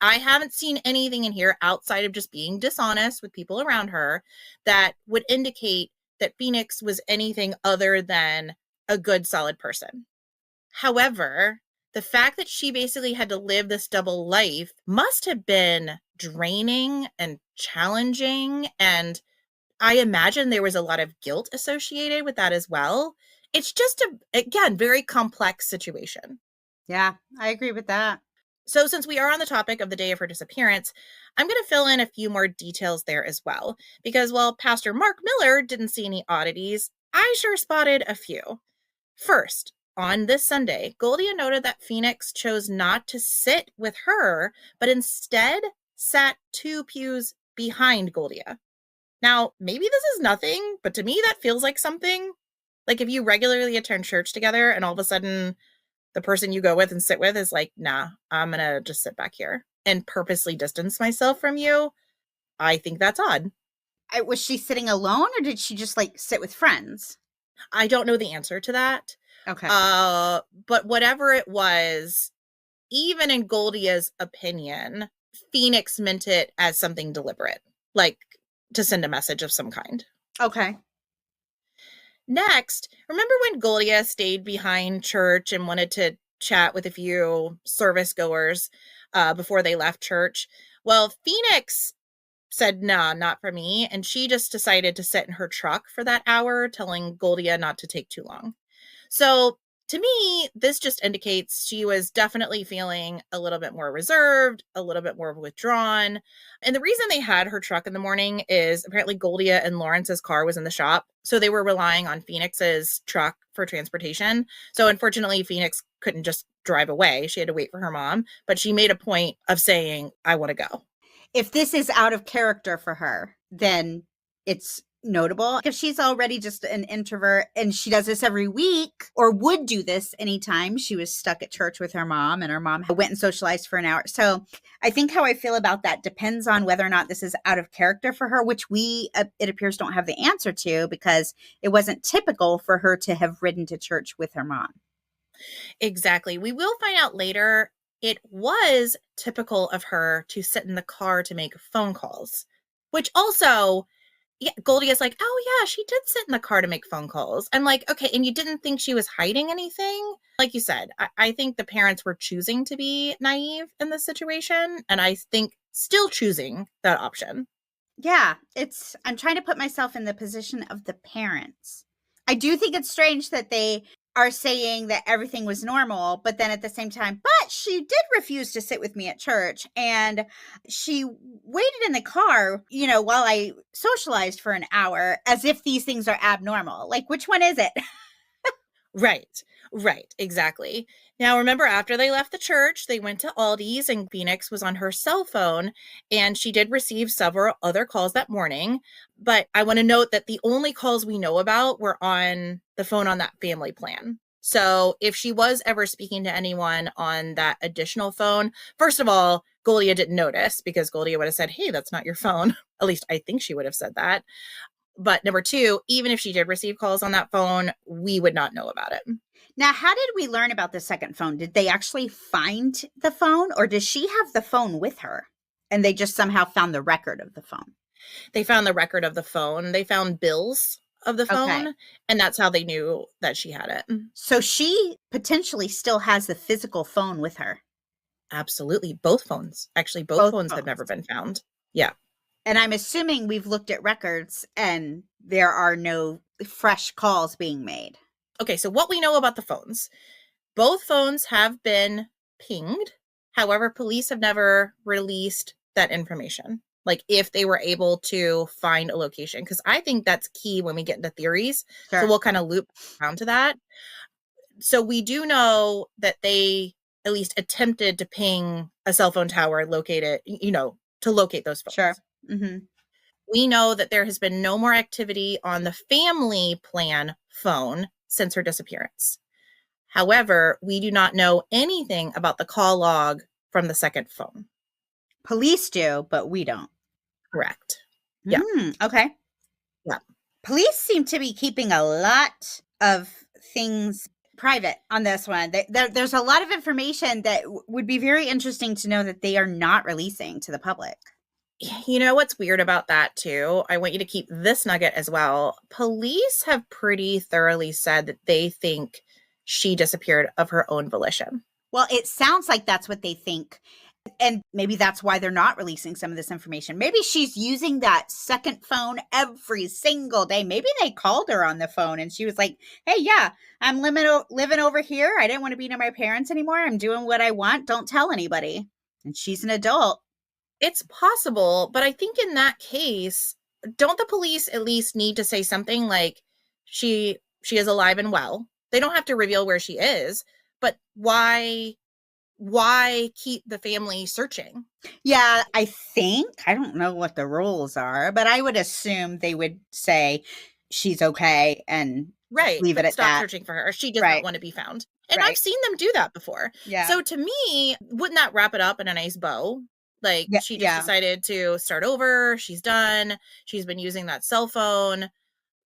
I haven't seen anything in here outside of just being dishonest with people around her that would indicate that Phoenix was anything other than a good, solid person. However, the fact that she basically had to live this double life must have been draining and challenging. And I imagine there was a lot of guilt associated with that as well. It's just again, very complex situation. Yeah, I agree with that. So since we are on the topic of the day of her disappearance, I'm going to fill in a few more details there as well, because while Pastor Mark Miller didn't see any oddities, I sure spotted a few. First, on this Sunday, Goldia noted that Phoenix chose not to sit with her, but instead sat 2 pews behind Goldia. Now, maybe this is nothing, but to me that feels like something. Like if you regularly attend church together and all of a sudden the person you go with and sit with is like, nah, I'm going to just sit back here and purposely distance myself from you. I think that's odd. Was she sitting alone or did she just like sit with friends? I don't know the answer to that. Okay. But whatever it was, even in Goldia's opinion, Phoenix meant it as something deliberate, like to send a message of some kind. Okay. Next, remember when Goldia stayed behind church and wanted to chat with a few service goers before they left church? Well, Phoenix said, nah, not for me. And she just decided to sit in her truck for that hour, telling Goldia not to take too long. So to me, this just indicates she was definitely feeling a little bit more reserved, a little bit more withdrawn. And the reason they had her truck in the morning is apparently Goldia and Lawrence's car was in the shop. So they were relying on Phoenix's truck for transportation. So unfortunately, Phoenix couldn't just drive away. She had to wait for her mom. But she made a point of saying, I want to go. If this is out of character for her, then it's notable. If she's already just an introvert and she does this every week or would do this anytime she was stuck at church with her mom and her mom went and socialized for an hour. So I think how I feel about that depends on whether or not this is out of character for her, which we, it appears, don't have the answer to because it wasn't typical for her to have ridden to church with her mom. Exactly. We will find out later. It was typical of her to sit in the car to make phone calls, which also, yeah, Goldie is like, oh yeah, she did sit in the car to make phone calls. I'm like, okay, and you didn't think she was hiding anything? Like you said, I think the parents were choosing to be naive in this situation, and I think still choosing that option. Yeah, I'm trying to put myself in the position of the parents. I do think it's strange that they are saying that everything was normal, but then at the same time, but she did refuse to sit with me at church and she waited in the car, while I socialized for an hour as if these things are abnormal. Like, which one is it? Right, exactly. Now, remember, after they left the church, they went to Aldi's and Phoenix was on her cell phone, and she did receive several other calls that morning. But I want to note that the only calls we know about were on the phone on that family plan. So if she was ever speaking to anyone on that additional phone, first of all, Goldia didn't notice because Goldia would have said, hey, that's not your phone. At least I think she would have said that. But number two, even if she did receive calls on that phone, we would not know about it. Now, how did we learn about the second phone? Did they actually find the phone or does she have the phone with her? And they just somehow found the record of the phone? They found the record of the phone. They found bills of the phone, and that's how they knew that she had it. So she potentially still has the physical phone with her. Absolutely. Both phones. Actually, both phones have never been found. Yeah. And I'm assuming we've looked at records and there are no fresh calls being made. Okay, so what we know about the phones. Both phones have been pinged. However, police have never released that information. Like if they were able to find a location. Because I think that's key when we get into theories. Sure. So we'll kind of loop around to that. So we do know that they at least attempted to ping a cell phone tower located, to locate those phones. Sure. Mm-hmm. We know that there has been no more activity on the family plan phone since her disappearance. However, we do not know anything about the call log from the second phone. Police do, but we don't. Correct. Yeah. Okay. Yeah. Police seem to be keeping a lot of things private on this one. There's a lot of information that would be very interesting to know that they are not releasing to the public. You know what's weird about that too? I want you to keep this nugget as well. Police have pretty thoroughly said that they think she disappeared of her own volition. Well, it sounds like that's what they think. And maybe that's why they're not releasing some of this information. Maybe she's using that second phone every single day. Maybe they called her on the phone and she was like, hey, yeah, I'm living over here. I didn't want to be near my parents anymore. I'm doing what I want. Don't tell anybody. And she's an adult. It's possible, but I think in that case, don't the police at least need to say something like she is alive and well? They don't have to reveal where she is, but why keep the family searching? Yeah, I don't know what the rules are, but I would assume they would say she's okay and Right, leave it but at stop that. searching for her. She does not Right, want to be found. And I've right. seen them do that before. Yeah. So to me, wouldn't that wrap it up in a nice bow? Like Yeah, she just yeah. decided to start over, she's done, she's been using that cell phone.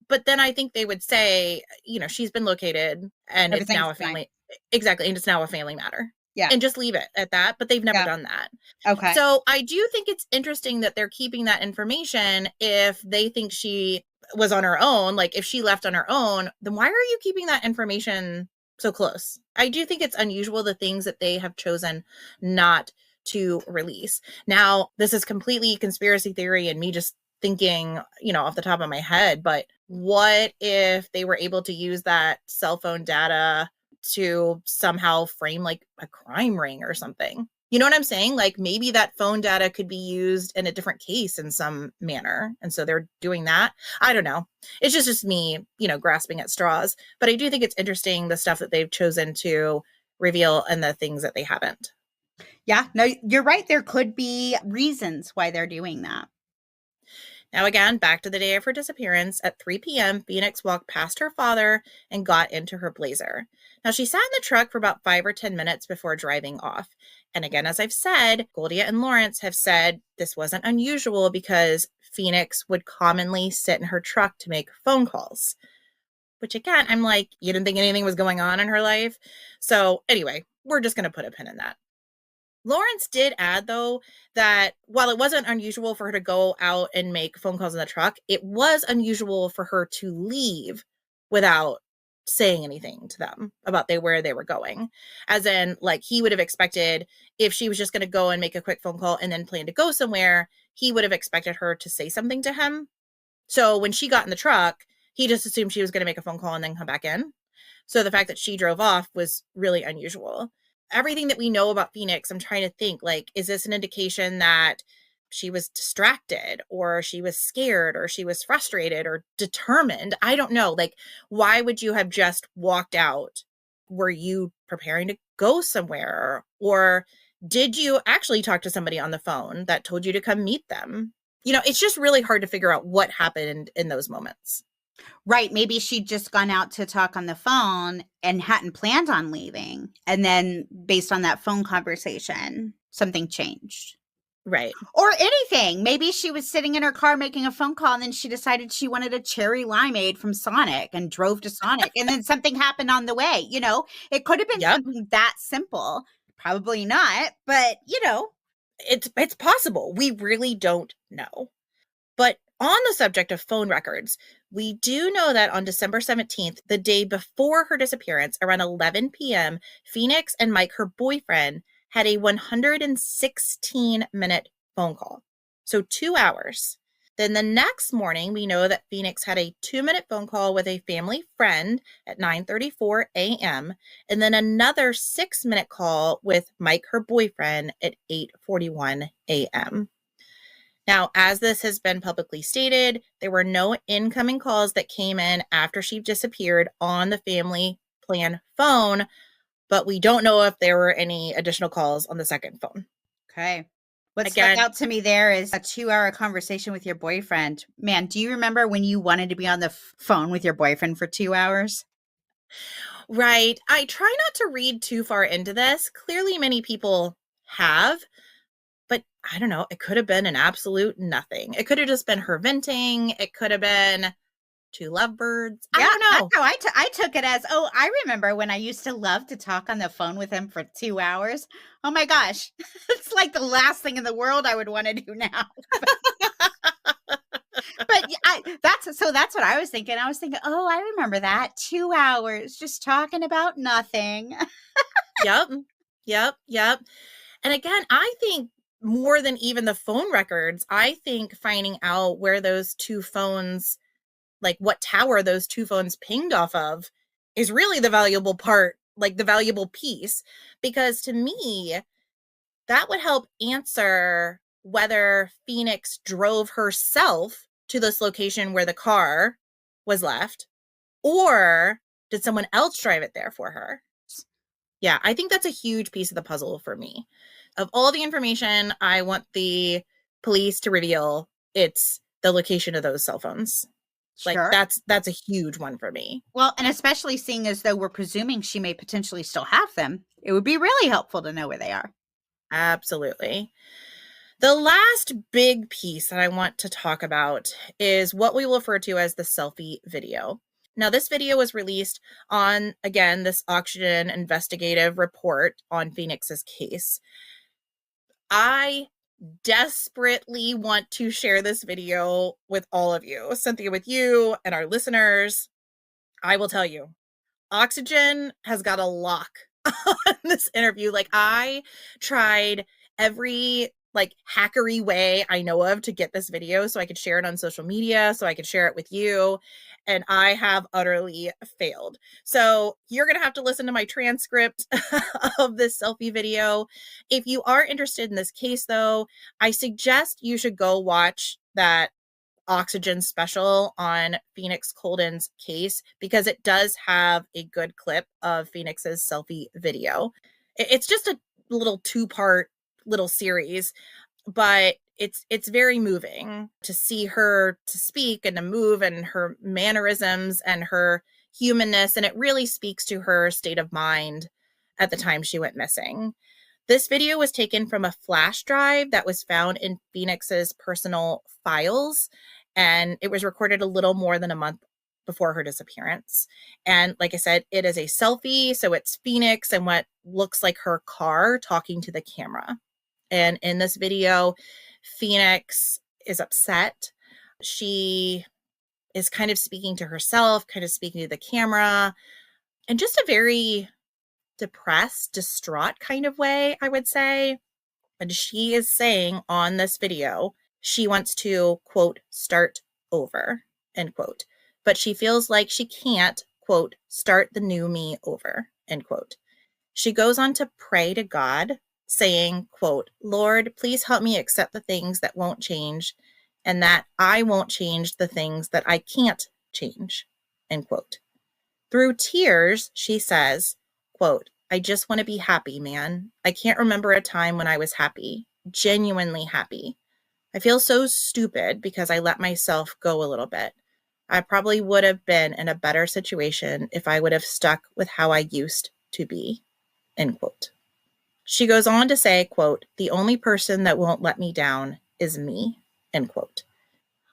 But then I think they would say, she's been located and it's Everything's now a fine. family. Exactly. And it's now a family matter. Yeah, And just leave it at that. But they've never yeah. done that. Okay. So I do think it's interesting that they're keeping that information if they think she was on her own. Like if she left on her own, then why are you keeping that information so close? I do think it's unusual the things that they have chosen not to release. Now, this is completely conspiracy theory and me just thinking, off the top of my head, but what if they were able to use that cell phone data to somehow frame like a crime ring or something? You know what I'm saying? Like maybe that phone data could be used in a different case in some manner. And so they're doing that. I don't know. It's just me, grasping at straws. But I do think it's interesting the stuff that they've chosen to reveal and the things that they haven't. Yeah, no, you're right. There could be reasons why they're doing that. Now, again, back to the day of her disappearance. At 3 p.m., Phoenix walked past her father and got into her Blazer. Now, she sat in the truck for about 5 or 10 minutes before driving off. And again, as I've said, Goldia and Lawrence have said this wasn't unusual because Phoenix would commonly sit in her truck to make phone calls. Which, again, I'm like, you didn't think anything was going on in her life? So, anyway, we're just going to put a pin in that. Lawrence did add, though, that while it wasn't unusual for her to go out and make phone calls in the truck, it was unusual for her to leave without saying anything to them about where they were going. As in, like, he would have expected if she was just going to go and make a quick phone call and then plan to go somewhere, he would have expected her to say something to him. So when she got in the truck, he just assumed she was going to make a phone call and then come back in. So the fact that she drove off was really unusual. Everything that we know about Phoenix, I'm trying to think, like, is this an indication that she was distracted or she was scared or she was frustrated or determined? I don't know. Like, why would you have just walked out? Were you preparing to go somewhere? Or did you actually talk to somebody on the phone that told you to come meet them? It's just really hard to figure out what happened in those moments. Right. Maybe she'd just gone out to talk on the phone and hadn't planned on leaving. And then based on that phone conversation, something changed. Right. Or anything. Maybe she was sitting in her car making a phone call and then she decided she wanted a cherry limeade from Sonic and drove to Sonic. And then something happened on the way. It could have been Yep. something that simple. Probably not, but It's possible. We really don't know. But on the subject of phone records, we do know that on December 17th, the day before her disappearance, around 11 p.m., Phoenix and Mike, her boyfriend, had a 116-minute phone call. So 2 hours. Then the next morning, we know that Phoenix had a 2-minute phone call with a family friend at 9:34 a.m. and then another 6-minute call with Mike, her boyfriend, at 8:41 a.m. Now, as this has been publicly stated, there were no incoming calls that came in after she disappeared on the family plan phone, but we don't know if there were any additional calls on the second phone. Okay. What stuck Again, out to me there is a 2-hour conversation with your boyfriend. Man, do you remember when you wanted to be on the phone with your boyfriend for 2 hours? right. I try not to read too far into this. Clearly, many people have, but I don't know. It could have been an absolute nothing. It could have just been her venting. It could have been two lovebirds. I Yeah, don't that's know. how I took it as, oh, I remember when I used to love to talk on the phone with him for 2 hours. Oh my gosh. It's like the last thing in the world I would want to do now. But that's what I was thinking. I was thinking, oh, I remember that. 2 hours just talking about nothing. Yep. Yep. Yep. And again, I think more than even the phone records, I think finding out where those two phones, like what tower those two phones pinged off of, is really the valuable part, like the valuable piece. Because to me, that would help answer whether Phoenix drove herself to this location where the car was left, or Did someone else drive it there for her? Yeah, I think that's a huge piece of the puzzle for me. Of all the information I want the police to reveal, it's the location of those cell phones. Like Sure. that's a huge one for me. Well, and especially seeing as though we're presuming she may potentially still have them, it would be really helpful to know where they are. Absolutely. The last big piece that I want to talk about is what we will refer to as the selfie video. Now, this video was released on, again, this Oxygen investigative report on Phoenix's case. I desperately want to share this video with all of you, Cynthia, with you and our listeners. I will tell you, Oxygen has got a lock on this interview. Like, I tried every hackery way I know of to get this video so I could share it on social media, so I could share it with you, and I have utterly failed. So you're going to have to listen to my transcript of this selfie video. If you are interested in this case, though, I suggest you should go watch that Oxygen special on Phoenix Coldon's case, because it does have a good clip of Phoenix's selfie video. It's just a little 2-part little series, but it's very moving to see her to speak and to move and her mannerisms and her humanness, and it really speaks to her state of mind at the time she went missing. This video was taken from a flash drive that was found in Phoenix's personal files, and it was recorded a little more than a month before her disappearance. And like I said, it is a selfie, so it's Phoenix and what looks like her car talking to the camera. And in this video, Phoenix is upset. She is kind of speaking to herself, kind of speaking to the camera, in just a very depressed, distraught kind of way, I would say. And she is saying on this video, she wants to, quote, start over, end quote. But she feels like she can't, quote, start the new me over, end quote. She goes on to pray to God, saying, quote, Lord, please help me accept the things that won't change, and that I won't change the things that I can't change, end quote. Through tears, she says, quote, I just want to be happy, man. I can't remember a time when I was happy, genuinely happy. I feel so stupid because I let myself go a little bit. I probably would have been in a better situation if I would have stuck with how I used to be, end quote. She goes on to say, quote, the only person that won't let me down is me, end quote.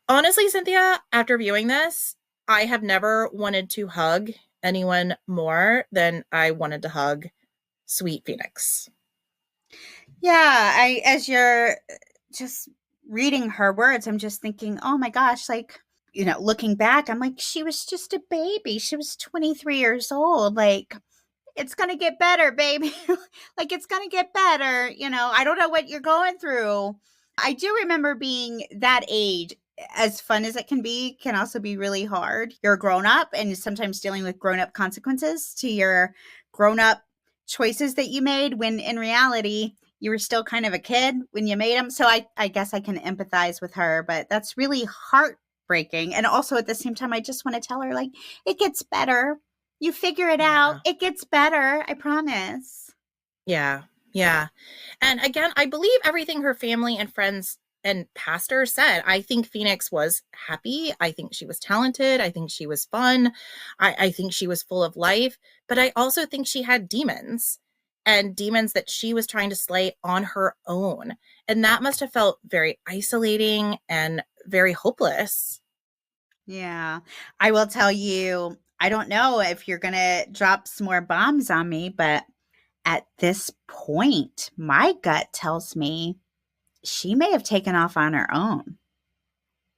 Honestly, Cynthia, after viewing this, I have never wanted to hug anyone more than I wanted to hug sweet Phoenix. Yeah, as you're just reading her words, I'm just thinking, oh my gosh, like, looking back, I'm like, she was just a baby. She was 23 years old. Like, it's going to get better, baby. Like, it's going to get better. I don't know what you're going through. I do remember being that age. As fun as it can also be really hard. You're a grown up and sometimes dealing with grown up consequences to your grown up choices that you made, when in reality, you were still kind of a kid when you made them. So I guess I can empathize with her, but that's really heartbreaking. And also at the same time, I just want to tell her, like, it gets better. You figure it out. It gets better. I promise. Yeah. Yeah. And again, I believe everything her family and friends and pastor said. I think Phoenix was happy. I think she was talented. I think she was fun. I think she was full of life. But I also think she had demons, and demons that she was trying to slay on her own. And that must have felt very isolating and very hopeless. Yeah. I will tell you, I don't know if you're going to drop some more bombs on me, but at this point, my gut tells me she may have taken off on her own.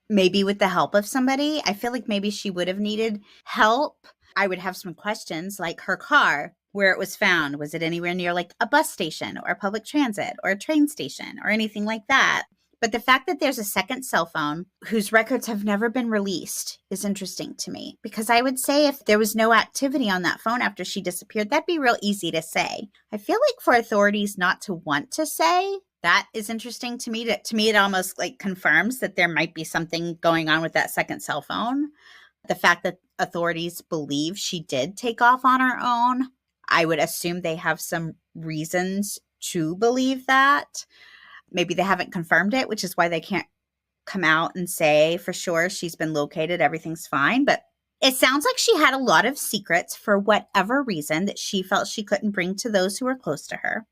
Maybe with the help of somebody. I feel like maybe she would have needed help. I would have some questions, like her car, where it was found. Was it anywhere near like a bus station or public transit or a train station or anything like that? But the fact that there's a second cell phone whose records have never been released is interesting to me, because I would say if there was no activity on that phone after she disappeared, that'd be real easy to say. I feel like for authorities not to want to say, that is interesting to me. To me, it almost like confirms that there might be something going on with that second cell phone. The fact that authorities believe she did take off on her own, I would assume they have some reasons to believe that. Maybe they haven't confirmed it, which is why they can't come out and say for sure she's been located, everything's fine. But it sounds like she had a lot of secrets for whatever reason that she felt she couldn't bring to those who were close to her.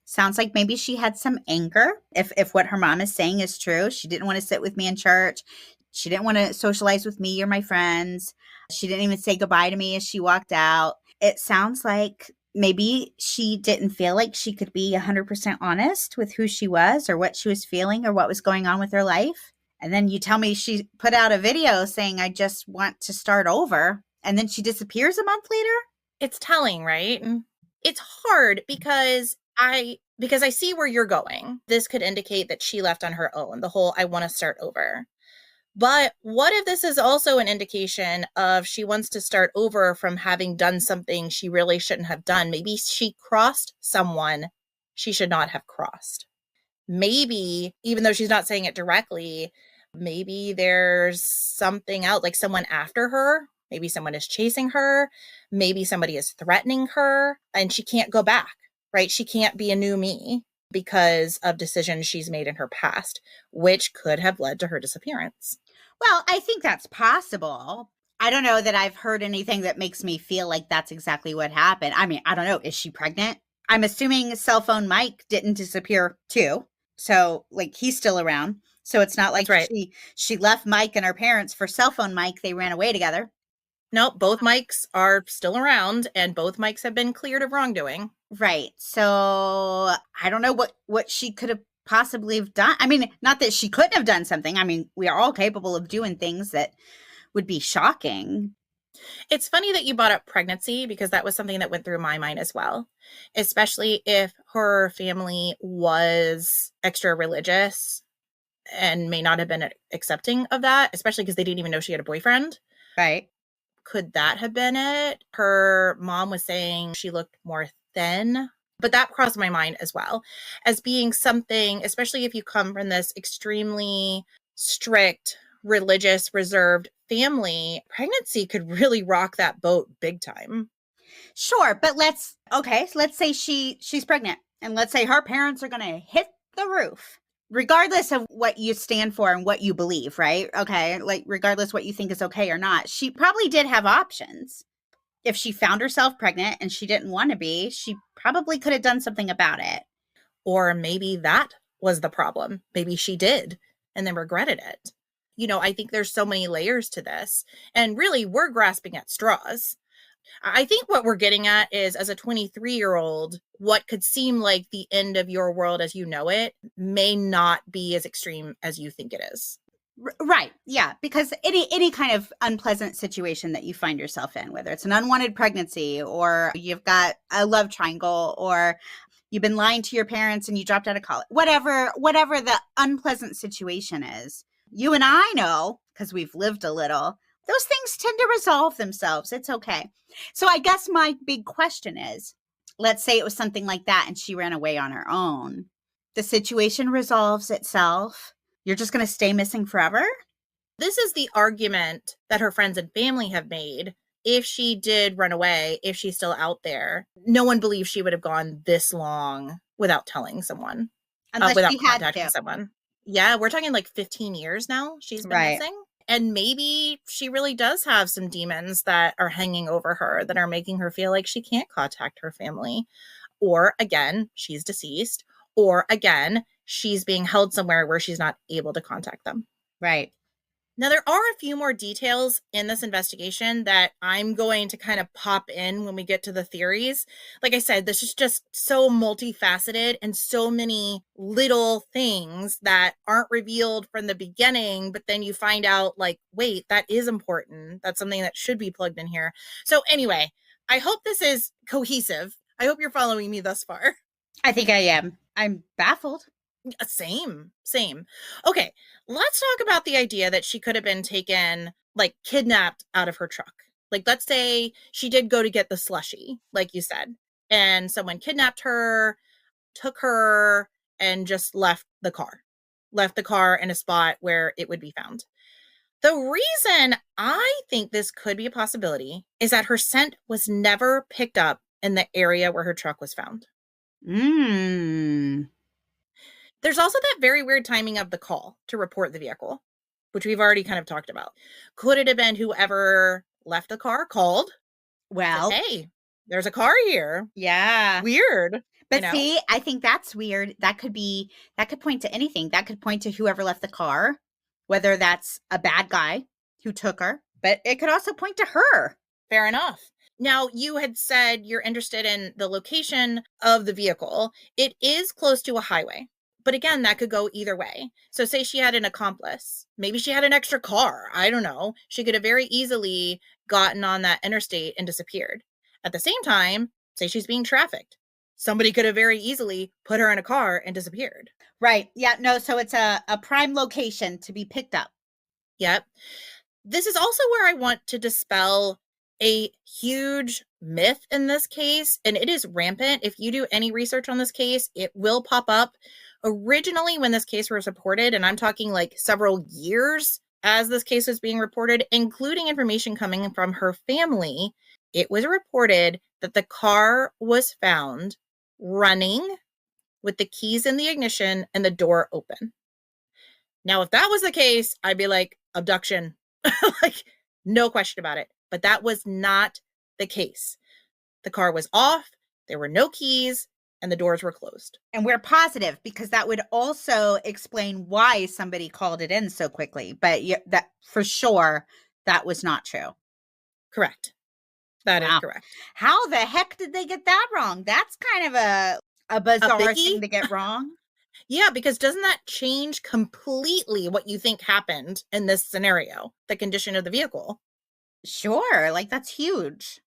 Sounds like maybe she had some anger. If what her mom is saying is true, she didn't want to sit with me in church. She didn't want to socialize with me or my friends. She didn't even say goodbye to me as she walked out. It sounds like maybe she didn't feel like she could be 100% honest with who she was or what she was feeling or what was going on with her life. And then you tell me she put out a video saying, I just want to start over. And then she disappears a month later. It's telling, right? It's hard because I see where you're going. This could indicate that she left on her own, the whole I want to start over. But what if this is also an indication of she wants to start over from having done something she really shouldn't have done? Maybe she crossed someone she should not have crossed. Maybe, even though she's not saying it directly, maybe there's something out, like someone after her. Maybe someone is chasing her. Maybe somebody is threatening her and she can't go back, right? She can't be a new me because of decisions she's made in her past, which could have led to her disappearance. Well, I think that's possible. I don't know that I've heard anything that makes me feel like that's exactly what happened. I mean, I don't know. Is she pregnant? I'm assuming cell phone Mike didn't disappear too. So like he's still around. So it's not like That's right. she left Mike and her parents for cell phone Mike. They ran away together. Nope, both Mikes are still around and both Mikes have been cleared of wrongdoing. Right. So I don't know what she could have possibly have done. I mean, not that she couldn't have done something. I mean, we are all capable of doing things that would be shocking. It's funny that you brought up pregnancy because that was something that went through my mind as well, especially if her family was extra religious and may not have been accepting of that, especially because they didn't even know she had a boyfriend. Right. Could that have been it? Her mom was saying she looked more thin, but that crossed my mind as well as being something, especially if you come from this extremely strict, religious, reserved family, pregnancy could really rock that boat big time. Sure, but let's say she's pregnant and let's say her parents are going to hit the roof. Regardless of what you stand for and what you believe, right? Okay, like regardless what you think is okay or not, she probably did have options. If she found herself pregnant and she didn't want to be, she probably could have done something about it. Or maybe that was the problem. Maybe she did and then regretted it. I think there's so many layers to this. And really, we're grasping at straws. I think what we're getting at is, as a 23-year-old, what could seem like the end of your world as you know it may not be as extreme as you think it is. Right. Yeah. Because any kind of unpleasant situation that you find yourself in, whether it's an unwanted pregnancy or you've got a love triangle or you've been lying to your parents and you dropped out of college, whatever the unpleasant situation is, you and I know, because we've lived a little, those things tend to resolve themselves. It's okay. So I guess my big question is, let's say it was something like that and she ran away on her own. The situation resolves itself. You're just going to stay missing forever? This is the argument that her friends and family have made. If she did run away, if she's still out there, no one believes she would have gone this long without telling someone, without contacting someone. Yeah, we're talking like 15 years now she's been missing. And maybe she really does have some demons that are hanging over her that are making her feel like she can't contact her family. Or again, she's deceased. Or again, she's being held somewhere where she's not able to contact them. Right. Now, there are a few more details in this investigation that I'm going to kind of pop in when we get to the theories. Like I said, this is just so multifaceted and so many little things that aren't revealed from the beginning, but then you find out like, wait, that is important. That's something that should be plugged in here. So anyway, I hope this is cohesive. I hope you're following me thus far. I think I am. I'm baffled. Same. Okay, let's talk about the idea that she could have been taken, like kidnapped out of her truck. Like, let's say she did go to get the slushie, like you said, and someone kidnapped her, took her, and just left the car in a spot where it would be found. The reason I think this could be a possibility is that her scent was never picked up in the area where her truck was found. Mm. There's also that very weird timing of the call to report the vehicle, which we've already kind of talked about. Could it have been whoever left the car called? Said, Well, hey, there's a car here. yeah. Weird. But see, I think that's weird. That could point to anything. That could point to whoever left the car, whether that's a bad guy who took her, but it could also point to her. Fair enough. Now, you had said you're interested in the location of the vehicle. It is close to a highway. But again, that could go either way. So say she had an accomplice. Maybe she had an extra car. I don't know. She could have very easily gotten on that interstate and disappeared. At the same time, say she's being trafficked. Somebody could have very easily put her in a car and disappeared. Right. Yeah. No. So it's a prime location to be picked up. Yep. This is also where I want to dispel a huge myth in this case, and it is rampant. If you do any research on this case, it will pop up. Originally, when this case was reported, and I'm talking like several years as this case was being reported, including information coming from her family, it was reported that the car was found running with the keys in the ignition and the door open. Now, if that was the case, I'd be like, abduction. Like, no question about it. But that was not the case. The car was off, there were no keys, and the doors were closed. And we're positive because that would also explain why somebody called it in so quickly. But that for sure, that was not true. Correct. That is correct. How the heck did they get that wrong? That's kind of a bizarre thing to get wrong. Yeah, because doesn't that change completely what you think happened in this scenario, the condition of the vehicle? Sure, like that's huge.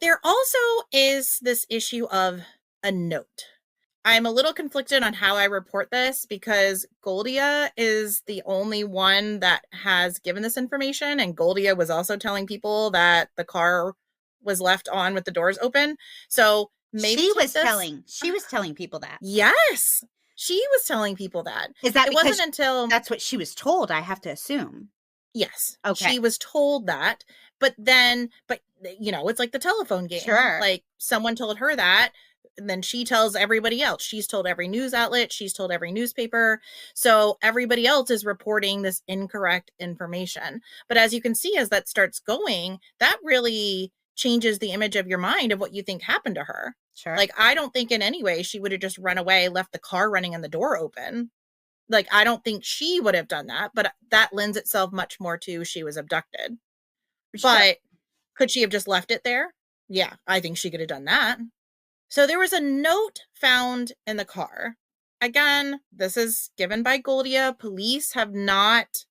There also is this issue of a note. I'm a little conflicted on how I report this because Goldia is the only one that has given this information, and Goldia was also telling people that the car was left on with the doors open. So maybe she was telling people that. Yes, she was telling people that. Is that it wasn't until that's what she was told? I have to assume. Yes. Okay. She was told that, but you know, it's like the telephone game. Sure. Like someone told her that, and then she tells everybody else. She's told every news outlet, she's told every newspaper. So everybody else is reporting this incorrect information. But as you can see, as that starts going, that really changes the image of your mind of what you think happened to her. Sure. Like, I don't think in any way she would have just run away, left the car running and the door open. Like, I don't think she would have done that, but that lends itself much more to she was abducted. Sure. But could she have just left it there? Yeah, I think she could have done that. So there was a note found in the car. Again, this is given by Goldia. Police have not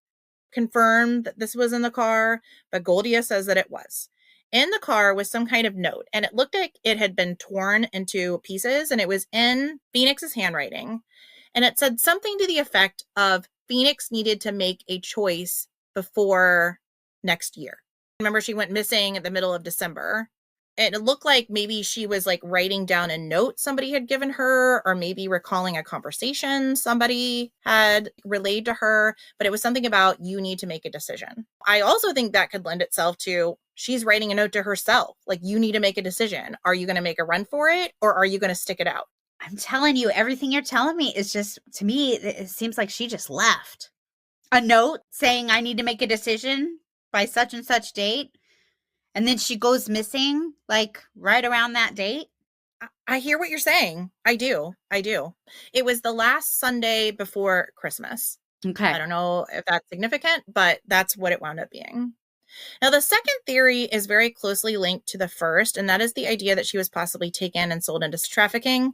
confirmed that this was in the car, but Goldia says that it was. In the car was some kind of note, and it looked like it had been torn into pieces, and it was in Phoenix's handwriting. And it said something to the effect of Phoenix needed to make a choice before next year. Remember, she went missing at the middle of December. And it looked like maybe she was like writing down a note somebody had given her, or maybe recalling a conversation somebody had relayed to her. But it was something about, you need to make a decision. I also think that could lend itself to, she's writing a note to herself. Like, you need to make a decision. Are you going to make a run for it, or are you going to stick it out? I'm telling you, everything you're telling me is just, to me, it seems like she just left. A note saying I need to make a decision by such and such date. And then she goes missing, like, right around that date. I hear what you're saying. I do. It was the last Sunday before Christmas. Okay. I don't know if that's significant, but that's what it wound up being. Now, the second theory is very closely linked to the first, and that is the idea that she was possibly taken and sold into trafficking.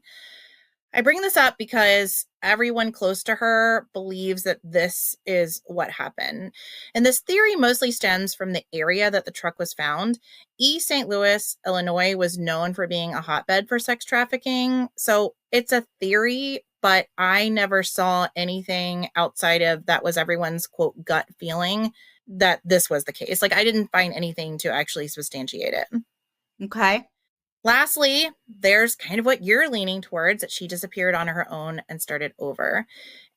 I bring this up because everyone close to her believes that this is what happened. And this theory mostly stems from the area that the truck was found. East St. Louis, Illinois was known for being a hotbed for sex trafficking. So it's a theory, but I never saw anything outside of that was everyone's, quote, gut feeling that this was the case. Like, I didn't find anything to actually substantiate it. Okay. Lastly, there's kind of what you're leaning towards, that she disappeared on her own and started over.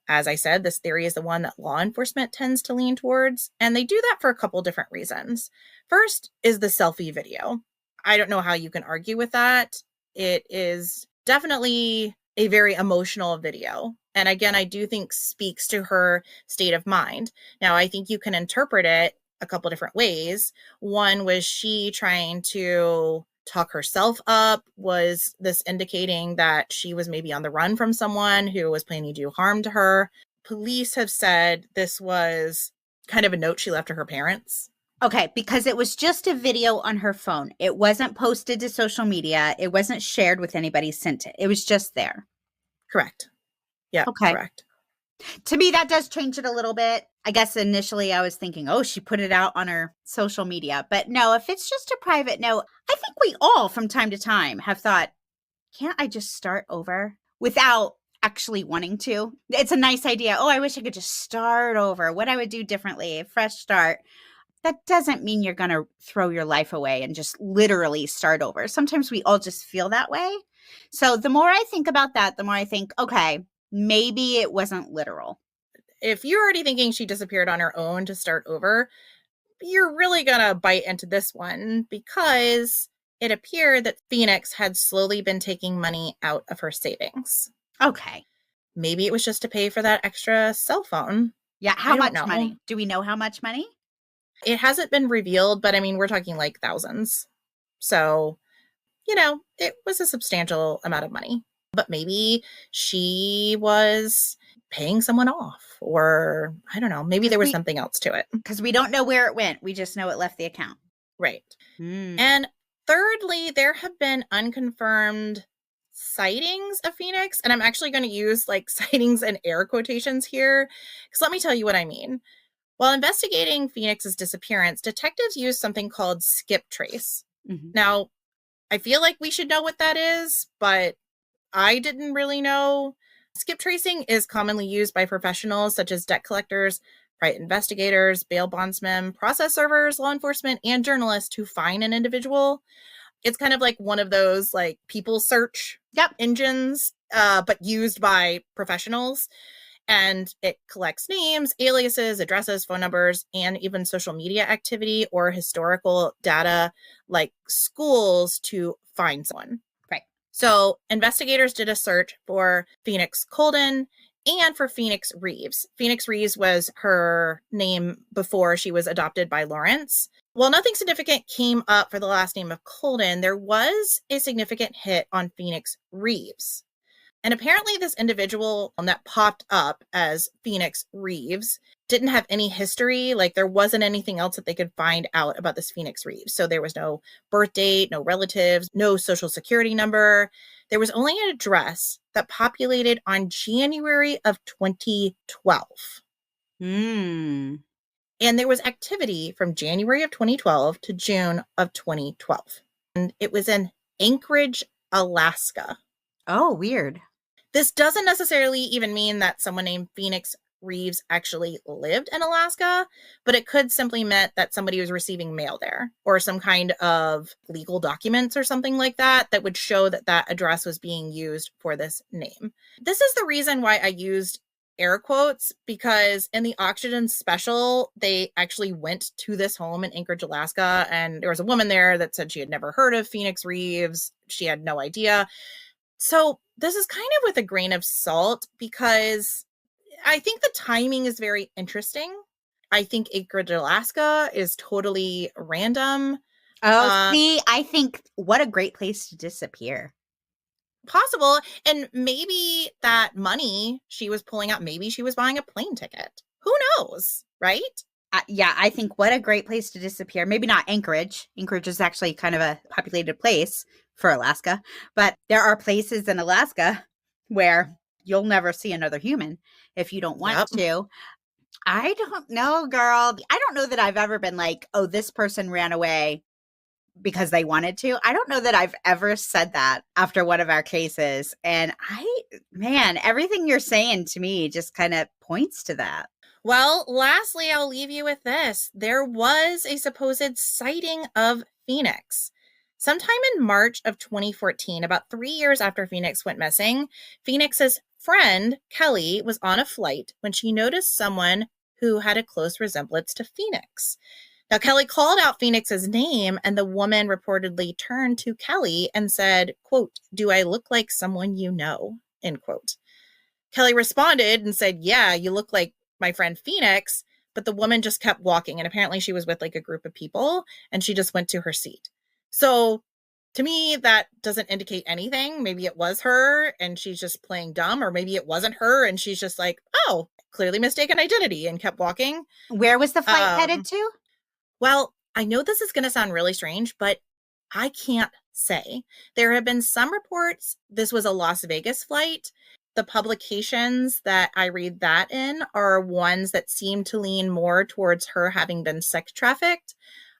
As I said, this theory is the one that law enforcement tends to lean towards, and they do that for a couple different reasons. First is the selfie video. I don't know how you can argue with that. It is definitely a very emotional video. And again, I do think speaks to her state of mind. Now, I think you can interpret it a couple different ways. One was she trying to talk herself up? Was this indicating that she was maybe on the run from someone who was planning to do harm to her? Police have said this was kind of a note she left to her parents. Okay, because it was just a video on her phone. It wasn't posted to social media. It wasn't shared with anybody sent it. It was just there. Correct. Yeah, okay. Correct. To me, that does change it a little bit. I guess initially I was thinking, oh, she put it out on her social media. But no, if it's just a private note, I think we all from time to time have thought, can't I just start over without actually wanting to? It's a nice idea. Oh, I wish I could just start over. What I would do differently, a fresh start. That doesn't mean you're going to throw your life away and just literally start over. Sometimes we all just feel that way. So the more I think about that, the more I think, okay, maybe it wasn't literal. If you're already thinking she disappeared on her own to start over, you're really going to bite into this one because it appeared that Phoenix had slowly been taking money out of her savings. Okay. Maybe it was just to pay for that extra cell phone. Yeah. How much money? Do we know how much money? It hasn't been revealed, but I mean, we're talking like thousands. So, it was a substantial amount of money. But maybe she was paying someone off, or I don't know, maybe there was something else to it. Because we don't know where it went. We just know it left the account. Right. And thirdly, there have been unconfirmed sightings of Phoenix. And I'm actually going to use like sightings and air quotations here, because let me tell you what I mean. While investigating Phoenix's disappearance, detectives used something called skip trace. Mm-hmm. Now, I feel like we should know what that is, but I didn't really know. Skip tracing is commonly used by professionals such as debt collectors, private investigators, bail bondsmen, process servers, law enforcement, and journalists to find an individual. It's kind of like one of those like people search engines, but used by professionals. And it collects names, aliases, addresses, phone numbers, and even social media activity or historical data like schools to find someone. Right. So investigators did a search for Phoenix Coldon and for Phoenix Reeves. Phoenix Reeves was her name before she was adopted by Lawrence. While nothing significant came up for the last name of Coldon, there was a significant hit on Phoenix Reeves. And apparently this individual that popped up as Phoenix Reeves didn't have any history. Like there wasn't anything else that they could find out about this Phoenix Reeves. So there was no birth date, no relatives, no social security number. There was only an address that populated on January of 2012. And there was activity from January of 2012 to June of 2012. And it was in Anchorage, Alaska. Oh, weird. This doesn't necessarily even mean that someone named Phoenix Reeves actually lived in Alaska, but it could simply mean that somebody was receiving mail there or some kind of legal documents or something like that that would show that that address was being used for this name. This is the reason why I used air quotes, because in the Oxygen special, they actually went to this home in Anchorage, Alaska, and there was a woman there that said she had never heard of Phoenix Reeves. She had no idea. So this is kind of with a grain of salt because I think the timing is very interesting. I think Anchorage, Alaska is totally random. See, I think what a great place to disappear. Possible. And maybe that money she was pulling out, maybe she was buying a plane ticket. Who knows, right? Yeah, I think what a great place to disappear. Maybe not Anchorage. Anchorage is actually kind of a populated place for Alaska. But there are places in Alaska where you'll never see another human if you don't want to. I don't know, girl. I don't know that I've ever been like, oh, this person ran away because they wanted to. I don't know that I've ever said that after one of our cases. And everything you're saying to me just kind of points to that. Well, lastly, I'll leave you with this. There was a supposed sighting of Phoenix. Sometime in March of 2014, about 3 years after Phoenix went missing, Phoenix's friend, Kelly, was on a flight when she noticed someone who had a close resemblance to Phoenix. Now, Kelly called out Phoenix's name, and the woman reportedly turned to Kelly and said, quote, "Do I look like someone you know?" End quote. Kelly responded and said, "Yeah, you look like my friend Phoenix." But the woman just kept walking. And apparently she was with like a group of people and she just went to her seat. So to me, that doesn't indicate anything. Maybe it was her and she's just playing dumb, or maybe it wasn't her and she's just like, oh, clearly mistaken identity, and kept walking. Where was the flight headed to? Well, I know this is going to sound really strange, but I can't say. There have been some reports this was a Las Vegas flight. The publications that I read that in are ones that seem to lean more towards her having been sex trafficked.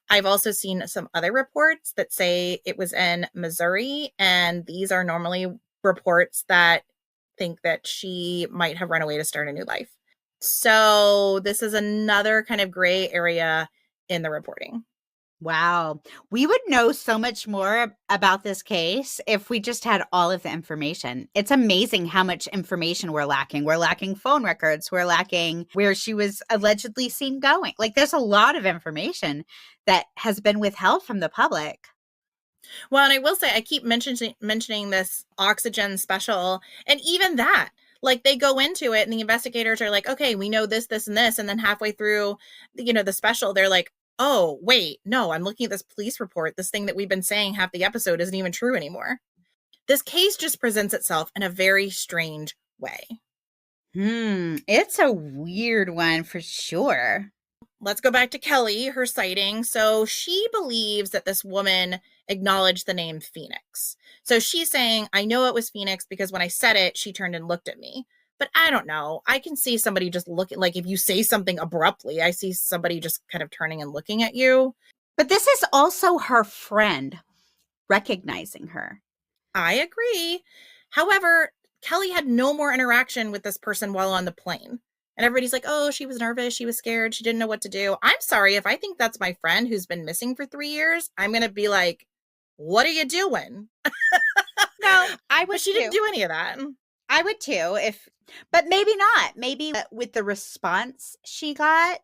I've also seen some other reports that say it was in Missouri, and these are normally reports that think that she might have run away to start a new life. So this is another kind of gray area in the reporting. Wow. We would know so much more about this case if we just had all of the information. It's amazing how much information we're lacking. We're lacking phone records. We're lacking where she was allegedly seen going. Like, there's a lot of information that has been withheld from the public. Well, and I will say, I keep mentioning this oxygen special, and even that, like, they go into it and the investigators are like, okay, we know this, this, and this. And then halfway through, the special, they're like, oh, wait, no, I'm looking at this police report. This thing that we've been saying half the episode isn't even true anymore. This case just presents itself in a very strange way. It's a weird one for sure. Let's go back to Kelly, her sighting. So she believes that this woman acknowledged the name Phoenix. So she's saying, I know it was Phoenix because when I said it, she turned and looked at me. But I don't know. I can see somebody just looking, like if you say something abruptly, I see somebody just kind of turning and looking at you. But this is also her friend recognizing her. I agree. However, Kelly had no more interaction with this person while on the plane. And everybody's like, oh, she was nervous. She was scared. She didn't know what to do. I'm sorry. If I think that's my friend who's been missing for 3 years, I'm going to be like, what are you doing? No, I would But she didn't do any of that. I would too, but maybe not. Maybe with the response she got,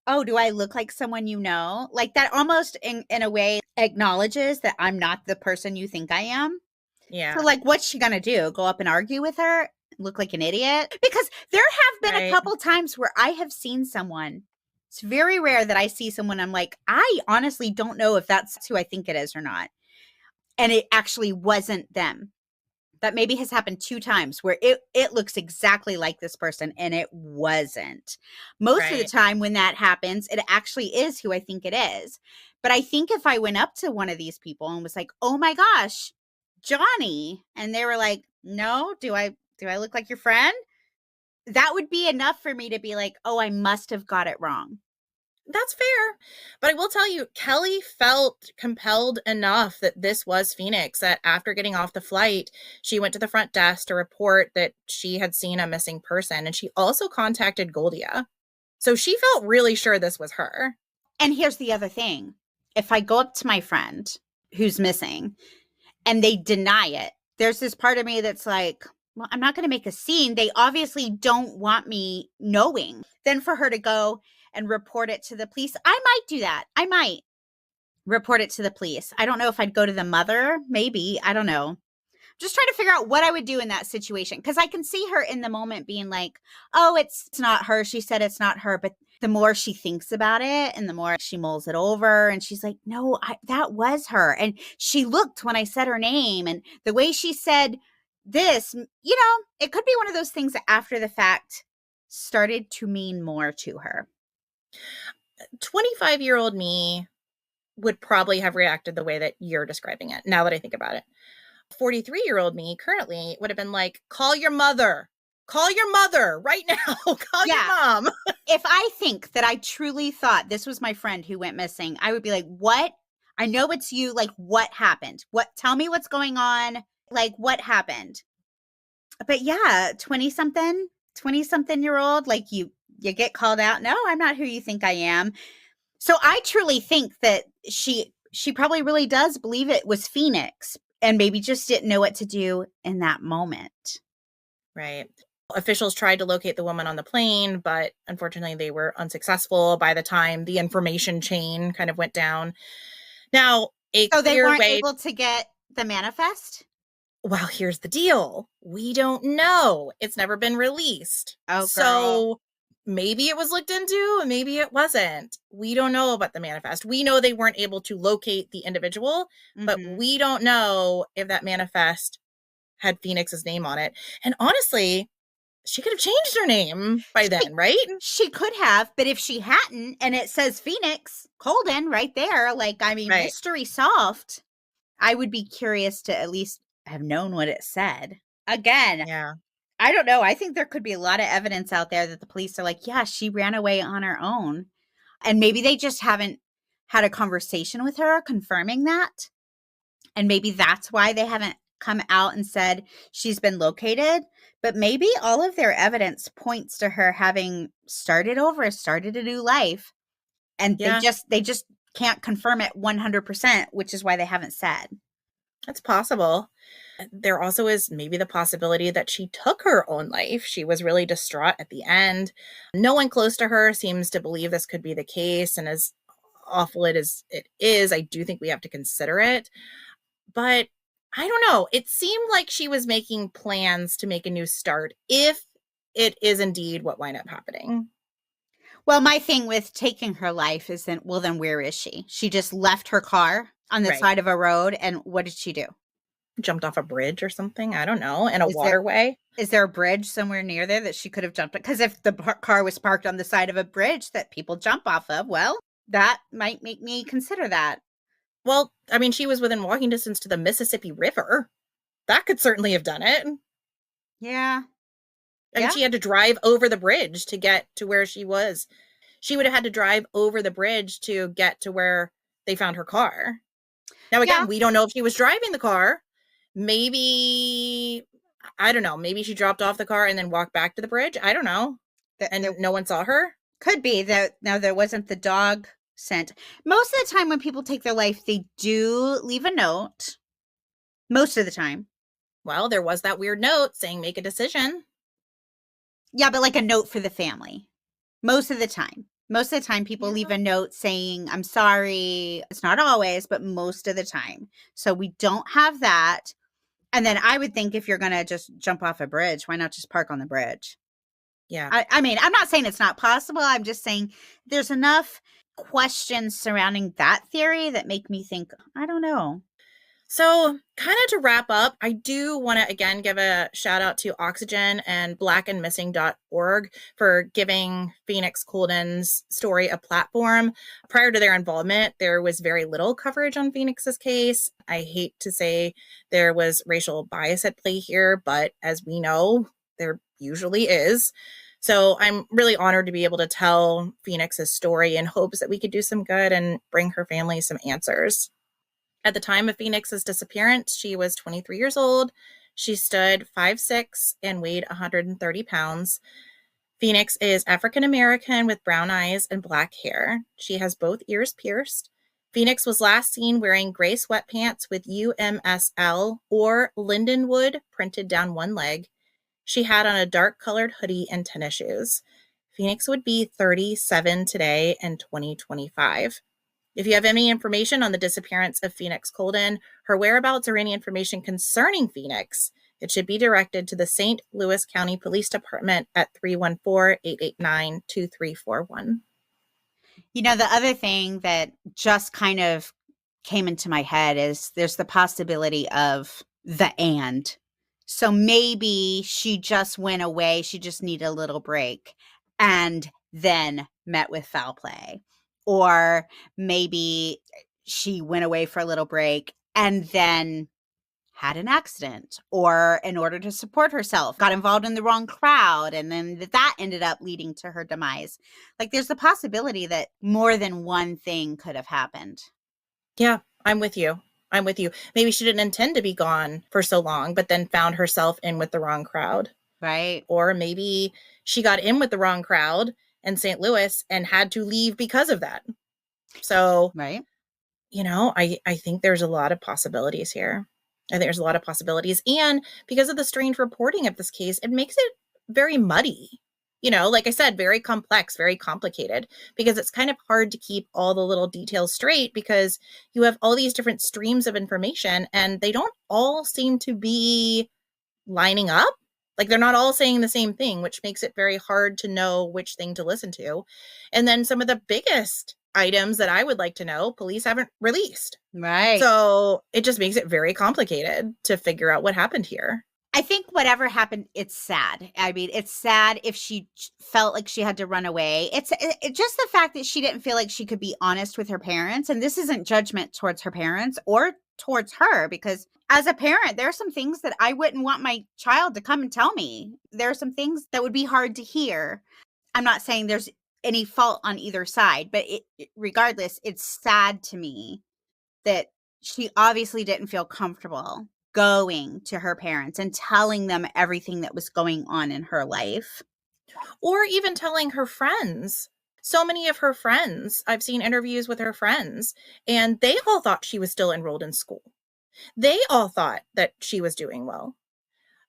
oh, do I look like someone you know? Like that almost in a way acknowledges that I'm not the person you think I am. Yeah. So like, what's she going to do? Go up and argue with her? Look like an idiot? Because there have been a couple times where I have seen someone. It's very rare that I see someone I'm like, I honestly don't know if that's who I think it is or not. And it actually wasn't them. That maybe has happened 2 times where it looks exactly like this person and it wasn't. Most of the time when that happens, it actually is who I think it is. But I think if I went up to one of these people and was like, oh my gosh, Johnny, and they were like, no, do I look like your friend? That would be enough for me to be like, oh, I must have got it wrong. That's fair. But I will tell you, Kelly felt compelled enough that this was Phoenix, that after getting off the flight, she went to the front desk to report that she had seen a missing person. And she also contacted Goldia. So she felt really sure this was her. And here's the other thing. If I go up to my friend who's missing and they deny it, there's this part of me that's like, well, I'm not going to make a scene. They obviously don't want me knowing. Then for her to go and report it to the police, I might do that. I might report it to the police. I don't know if I'd go to the mother. Maybe. I don't know. Just trying to figure out what I would do in that situation. Because I can see her in the moment being like, oh, it's not her. She said it's not her. But the more she thinks about it and the more she mulls it over and she's like, no, that was her. And she looked when I said her name. And the way she said this, it could be one of those things that after the fact started to mean more to her. 25-year-old me would probably have reacted the way that you're describing it, now that I think about it. 43-year-old me currently would have been like, call your mother right now. Call your mom. If I think that I truly thought this was my friend who went missing, I would be like, what? I know it's you. Like, what happened? Tell me what's going on. Like, what happened? But yeah, 20-something year old, like you get called out. No, I'm not who you think I am. So I truly think that she probably really does believe it was Phoenix and maybe just didn't know what to do in that moment. Right. Officials tried to locate the woman on the plane, but unfortunately they were unsuccessful by the time the information chain kind of went down. Now, a So they clear weren't way. able to get the manifest? Well, here's the deal. We don't know. It's never been released. Oh, girl. So maybe it was looked into and maybe it wasn't. We don't know about the manifest. We know they weren't able to locate the individual, but Mm-hmm. we don't know if that manifest had Phoenix's name on it. And honestly, she could have changed her name by then, right? She could have, but if she hadn't, and it says Phoenix, Coldon right there, like, I mean, Right. mystery solved. I would be curious to at least have known what it said. Again, Yeah. I don't know. I think there could be a lot of evidence out there that the police are like, yeah, she ran away on her own. And maybe they just haven't had a conversation with her confirming that. And maybe that's why they haven't come out and said she's been located. But maybe all of their evidence points to her having started over, started a new life. And Yeah, they just can't confirm it 100%, which is why they haven't said. that's possible. There also is maybe the possibility that she took her own life. She was really distraught at the end. No one close to her seems to believe this could be the case. And as awful it is, I do think we have to consider it. But I don't know. It seemed like she was making plans to make a new start if it is indeed what wound up happening. Well, my thing with taking her life is then, well, then where is she? She just left her car on the Right. side of a road. And what did she do? Jumped off a bridge or something. I don't know. In a Is there waterway. is there a bridge somewhere near there that she could have jumped? Because if the car was parked on the side of a bridge that people jump off of, well, that might make me consider that. Well, I mean, she was within walking distance to the Mississippi River. That could certainly have done it. Yeah. I mean, Yeah. she had to drive over the bridge to get to where she was. She would have had to drive over the bridge to get to where they found her car. Now, Yeah. again, we don't know if she was driving the car. Maybe, I don't know, maybe she dropped off the car and then walked back to the bridge. I don't know. There And no one saw her. could be that. Now, there wasn't the dog scent. Most of the time when people take their life, they do leave a note. Most of the time. Well, there was that weird note saying make a decision. Yeah, but like a note for the family. Most of the time. Most of the time, people leave a note saying, I'm sorry. It's not always, but most of the time. So we don't have that. And then I would think if you're going to just jump off a bridge, why not just park on the bridge? Yeah. I mean, I'm not saying it's not possible. I'm just saying there's enough questions surrounding that theory that make me think, I don't know. So, kind of to wrap up, I do want to again give a shout out to Oxygen and blackandmissing.org for giving Phoenix Coldon's story a platform. Prior to their involvement, there was very little coverage on Phoenix's case. I hate to say there was racial bias at play here, but as we know, there usually is. So I'm really honored to be able to tell Phoenix's story in hopes that we could do some good and bring her family some answers. At the time of Phoenix's disappearance, she was 23 years old. She stood 5'6" and weighed 130 pounds. Phoenix is African American with brown eyes and black hair. She has both ears pierced. Phoenix was last seen wearing gray sweatpants with UMSL or Lindenwood printed down one leg. She had on a dark colored hoodie and tennis shoes. Phoenix would be 37 today in 2025. If you have any information on the disappearance of Phoenix Coldon, her whereabouts, or any information concerning Phoenix, it should be directed to the St. Louis County Police Department at 314-889-2341. You know, the other thing that just kind of came into my head is there's the possibility of the and. So maybe she just went away. She just needed a little break and then met with foul play. Or maybe she went away for a little break and then had an accident, or in order to support herself got involved in the wrong crowd, and then that ended up leading to her demise. Like, there's the possibility that more than one thing could have happened. Yeah, I'm with you. I'm with you. Maybe she didn't intend to be gone for so long, but then found herself in with the wrong crowd. Right. Or maybe she got in with the wrong crowd in St. Louis and had to leave because of that. So, Right. I think there's a lot of possibilities here. I think there's a lot of possibilities. And because of the strange reporting of this case, it makes it very muddy. Like I said, very complex, very complicated, because it's kind of hard to keep all the little details straight because you have all these different streams of information and they don't all seem to be lining up. Like they're not all saying the same thing, which makes it very hard to know which thing to listen to. And then some of the biggest items that I would like to know, police haven't released. Right. So it just makes it very complicated to figure out what happened here. I think whatever happened, it's sad. I mean, it's sad if she felt like she had to run away. It's just the fact that she didn't feel like she could be honest with her parents. And this isn't judgment towards her parents or towards her, because as a parent, there are some things that I wouldn't want my child to come and tell me. There are some things that would be hard to hear. I'm not saying there's any fault on either side, but regardless, it's sad to me that she obviously didn't feel comfortable going to her parents and telling them everything that was going on in her life. Or even telling her friends. So many of her friends, I've seen interviews with her friends, and they all thought she was still enrolled in school. They all thought that she was doing well.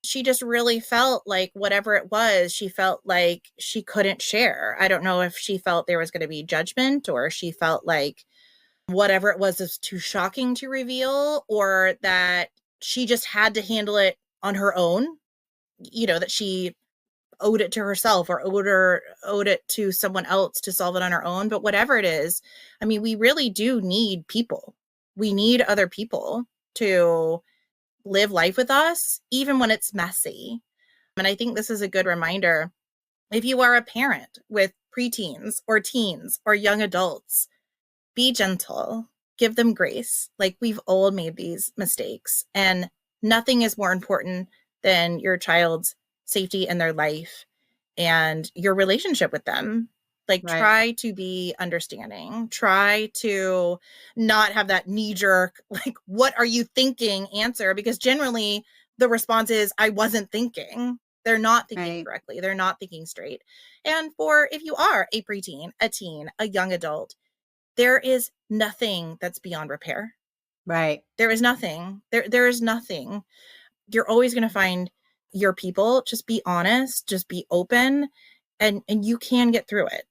She just really felt like whatever it was, she felt like she couldn't share. I don't know if she felt there was going to be judgment, or she felt like whatever it was too shocking to reveal, or that she just had to handle it on her own, that she owed it to herself or owed it to someone else to solve it on her own. But whatever it is, I mean, we really do need people. We need other people to live life with us, even when it's messy. And I think this is a good reminder. If you are a parent with preteens or teens or young adults, be gentle, give them grace. Like, we've all made these mistakes, and nothing is more important than your child's safety and their life and your relationship with them. Like, Right. Try to be understanding. Try to not have that knee-jerk, like, what are you thinking answer? Because generally the response is, I wasn't thinking. They're not thinking correctly. They're not thinking straight. And if you are a preteen, a teen, a young adult, there is nothing that's beyond repair. Right. There is nothing. There is nothing. You're always going to find your people. Just be honest, just be open, and you can get through it.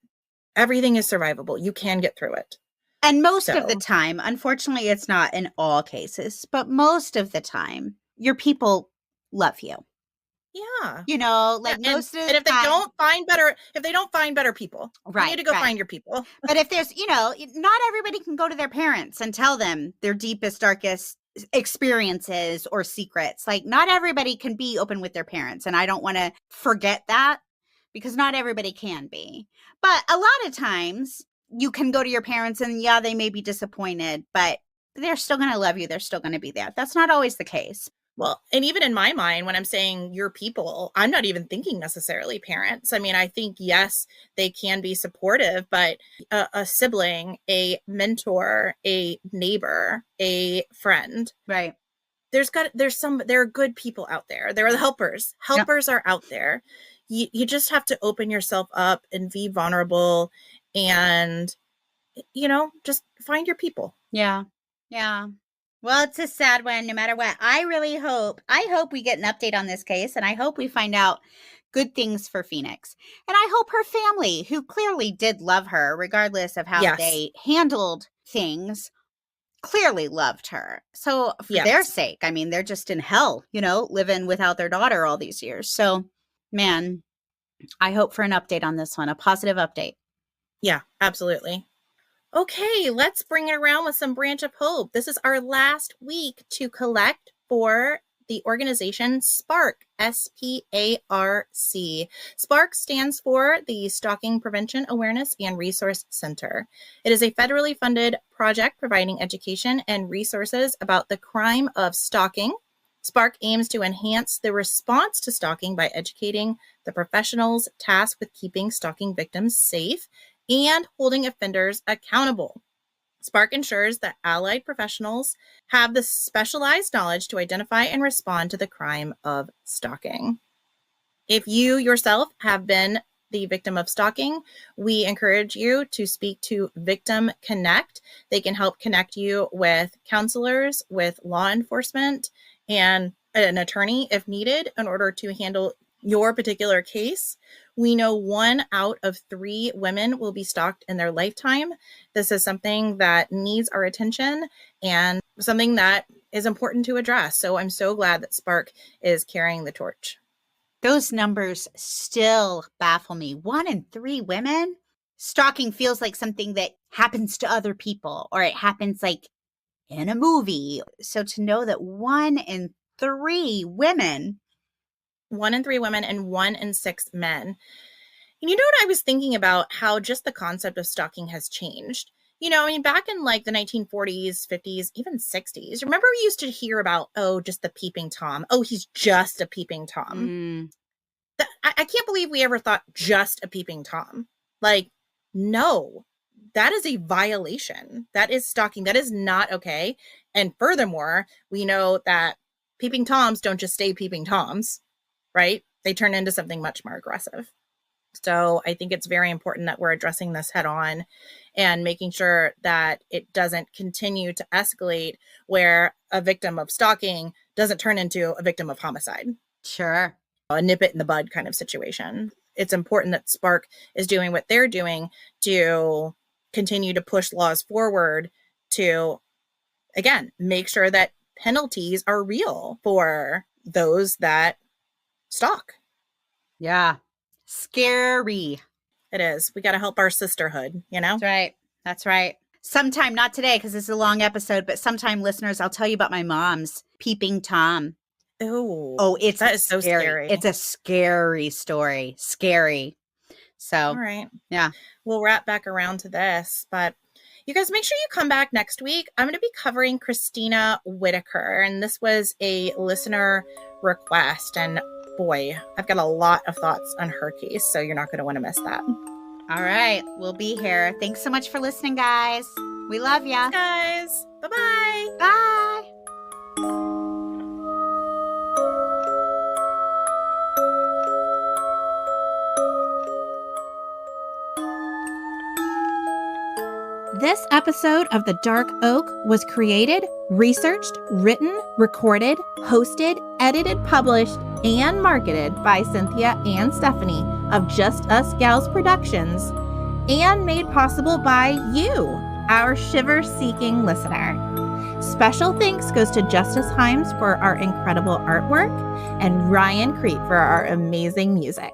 Everything is survivable. You can get through it. And most of the time, unfortunately, it's not in all cases, but most of the time, your people love you. Yeah. Most of the and if time, if they don't find better people, right, you need to go find your people. But if there's, not everybody can go to their parents and tell them their deepest, darkest experiences or secrets. Like, not everybody can be open with their parents. And I don't want to forget that, because not everybody can be. But a lot of times you can go to your parents and yeah, they may be disappointed, but they're still going to love you. They're still going to be there. That's not always the case. Well, and even in my mind, when I'm saying your people, I'm not even thinking necessarily parents. I mean, I think, yes, they can be supportive, but a sibling, a mentor, a neighbor, a friend. Right. There are good people out there. There are the helpers. Helpers are out there. You just have to open yourself up and be vulnerable and, just find your people. Yeah. Yeah. Well, it's a sad one no matter what. I hope we get an update on this case, and I hope we find out good things for Phoenix. And I hope her family, who clearly did love her, regardless of how they handled things, clearly loved her. So for their sake, I mean, they're just in hell, living without their daughter all these years. So, man, I hope for an update on this one, a positive update. Yeah, absolutely. Okay, let's bring it around with some Branch of Hope. This is our last week to collect for the organization SPARC, S-P-A-R-C. SPARC stands for the Stalking Prevention Awareness and Resource Center. It is a federally funded project providing education and resources about the crime of stalking. SPARC aims to enhance the response to stalking by educating the professionals tasked with keeping stalking victims safe and holding offenders accountable. SPARC ensures that allied professionals have the specialized knowledge to identify and respond to the crime of stalking. If you yourself have been the victim of stalking, we encourage you to speak to Victim Connect. They can help connect you with counselors, with law enforcement, and an attorney if needed in order to handle your particular case. We know 1 out of 3 women will be stalked in their lifetime. This is something that needs our attention and something that is important to address. So I'm so glad that Spark is carrying the torch. Those numbers still baffle me. 1 in 3 women? Stalking feels like something that happens to other people, or it happens like in a movie. So to know that 1 in 3 women. 1 in 3 women and 1 in 6 men. And you know what I was thinking about? How just the concept of stalking has changed. Back in like the 1940s, 50s, even 60s, remember we used to hear about, oh, just the peeping Tom. Oh, he's just a peeping Tom. I can't believe we ever thought just a peeping Tom. Like, no, that is a violation. That is stalking. That is not okay. And furthermore, we know that peeping Toms don't just stay peeping Toms, right? They turn into something much more aggressive. So I think it's very important that we're addressing this head on and making sure that it doesn't continue to escalate where a victim of stalking doesn't turn into a victim of homicide. Sure. A nip it in the bud kind of situation. It's important that Spark is doing what they're doing to continue to push laws forward to, again, make sure that penalties are real for those that stalk. Yeah. Scary. It is. We got to help our sisterhood, That's right. That's right. Sometime, not today because this is a long episode, but sometime, listeners, I'll tell you about my mom's peeping Tom. Ooh. Oh, it's that is so scary. It's a scary story. Scary. So, all right. Yeah. We'll wrap back around to this, but you guys make sure you come back next week. I'm going to be covering Christina Whitaker, and this was a listener request. And boy, I've got a lot of thoughts on her case, so you're not going to want to miss that. All right. We'll be here. Thanks so much for listening, guys. We love ya. Thanks, guys. Bye-bye. Bye. This episode of The Dark Oak was created, researched, written, recorded, hosted, edited, published, and marketed by Cynthia and Stephanie of Just Us Gals Productions, and made possible by you, our shiver-seeking listener. Special thanks goes to Justice Himes for our incredible artwork and Ryan Creep for our amazing music.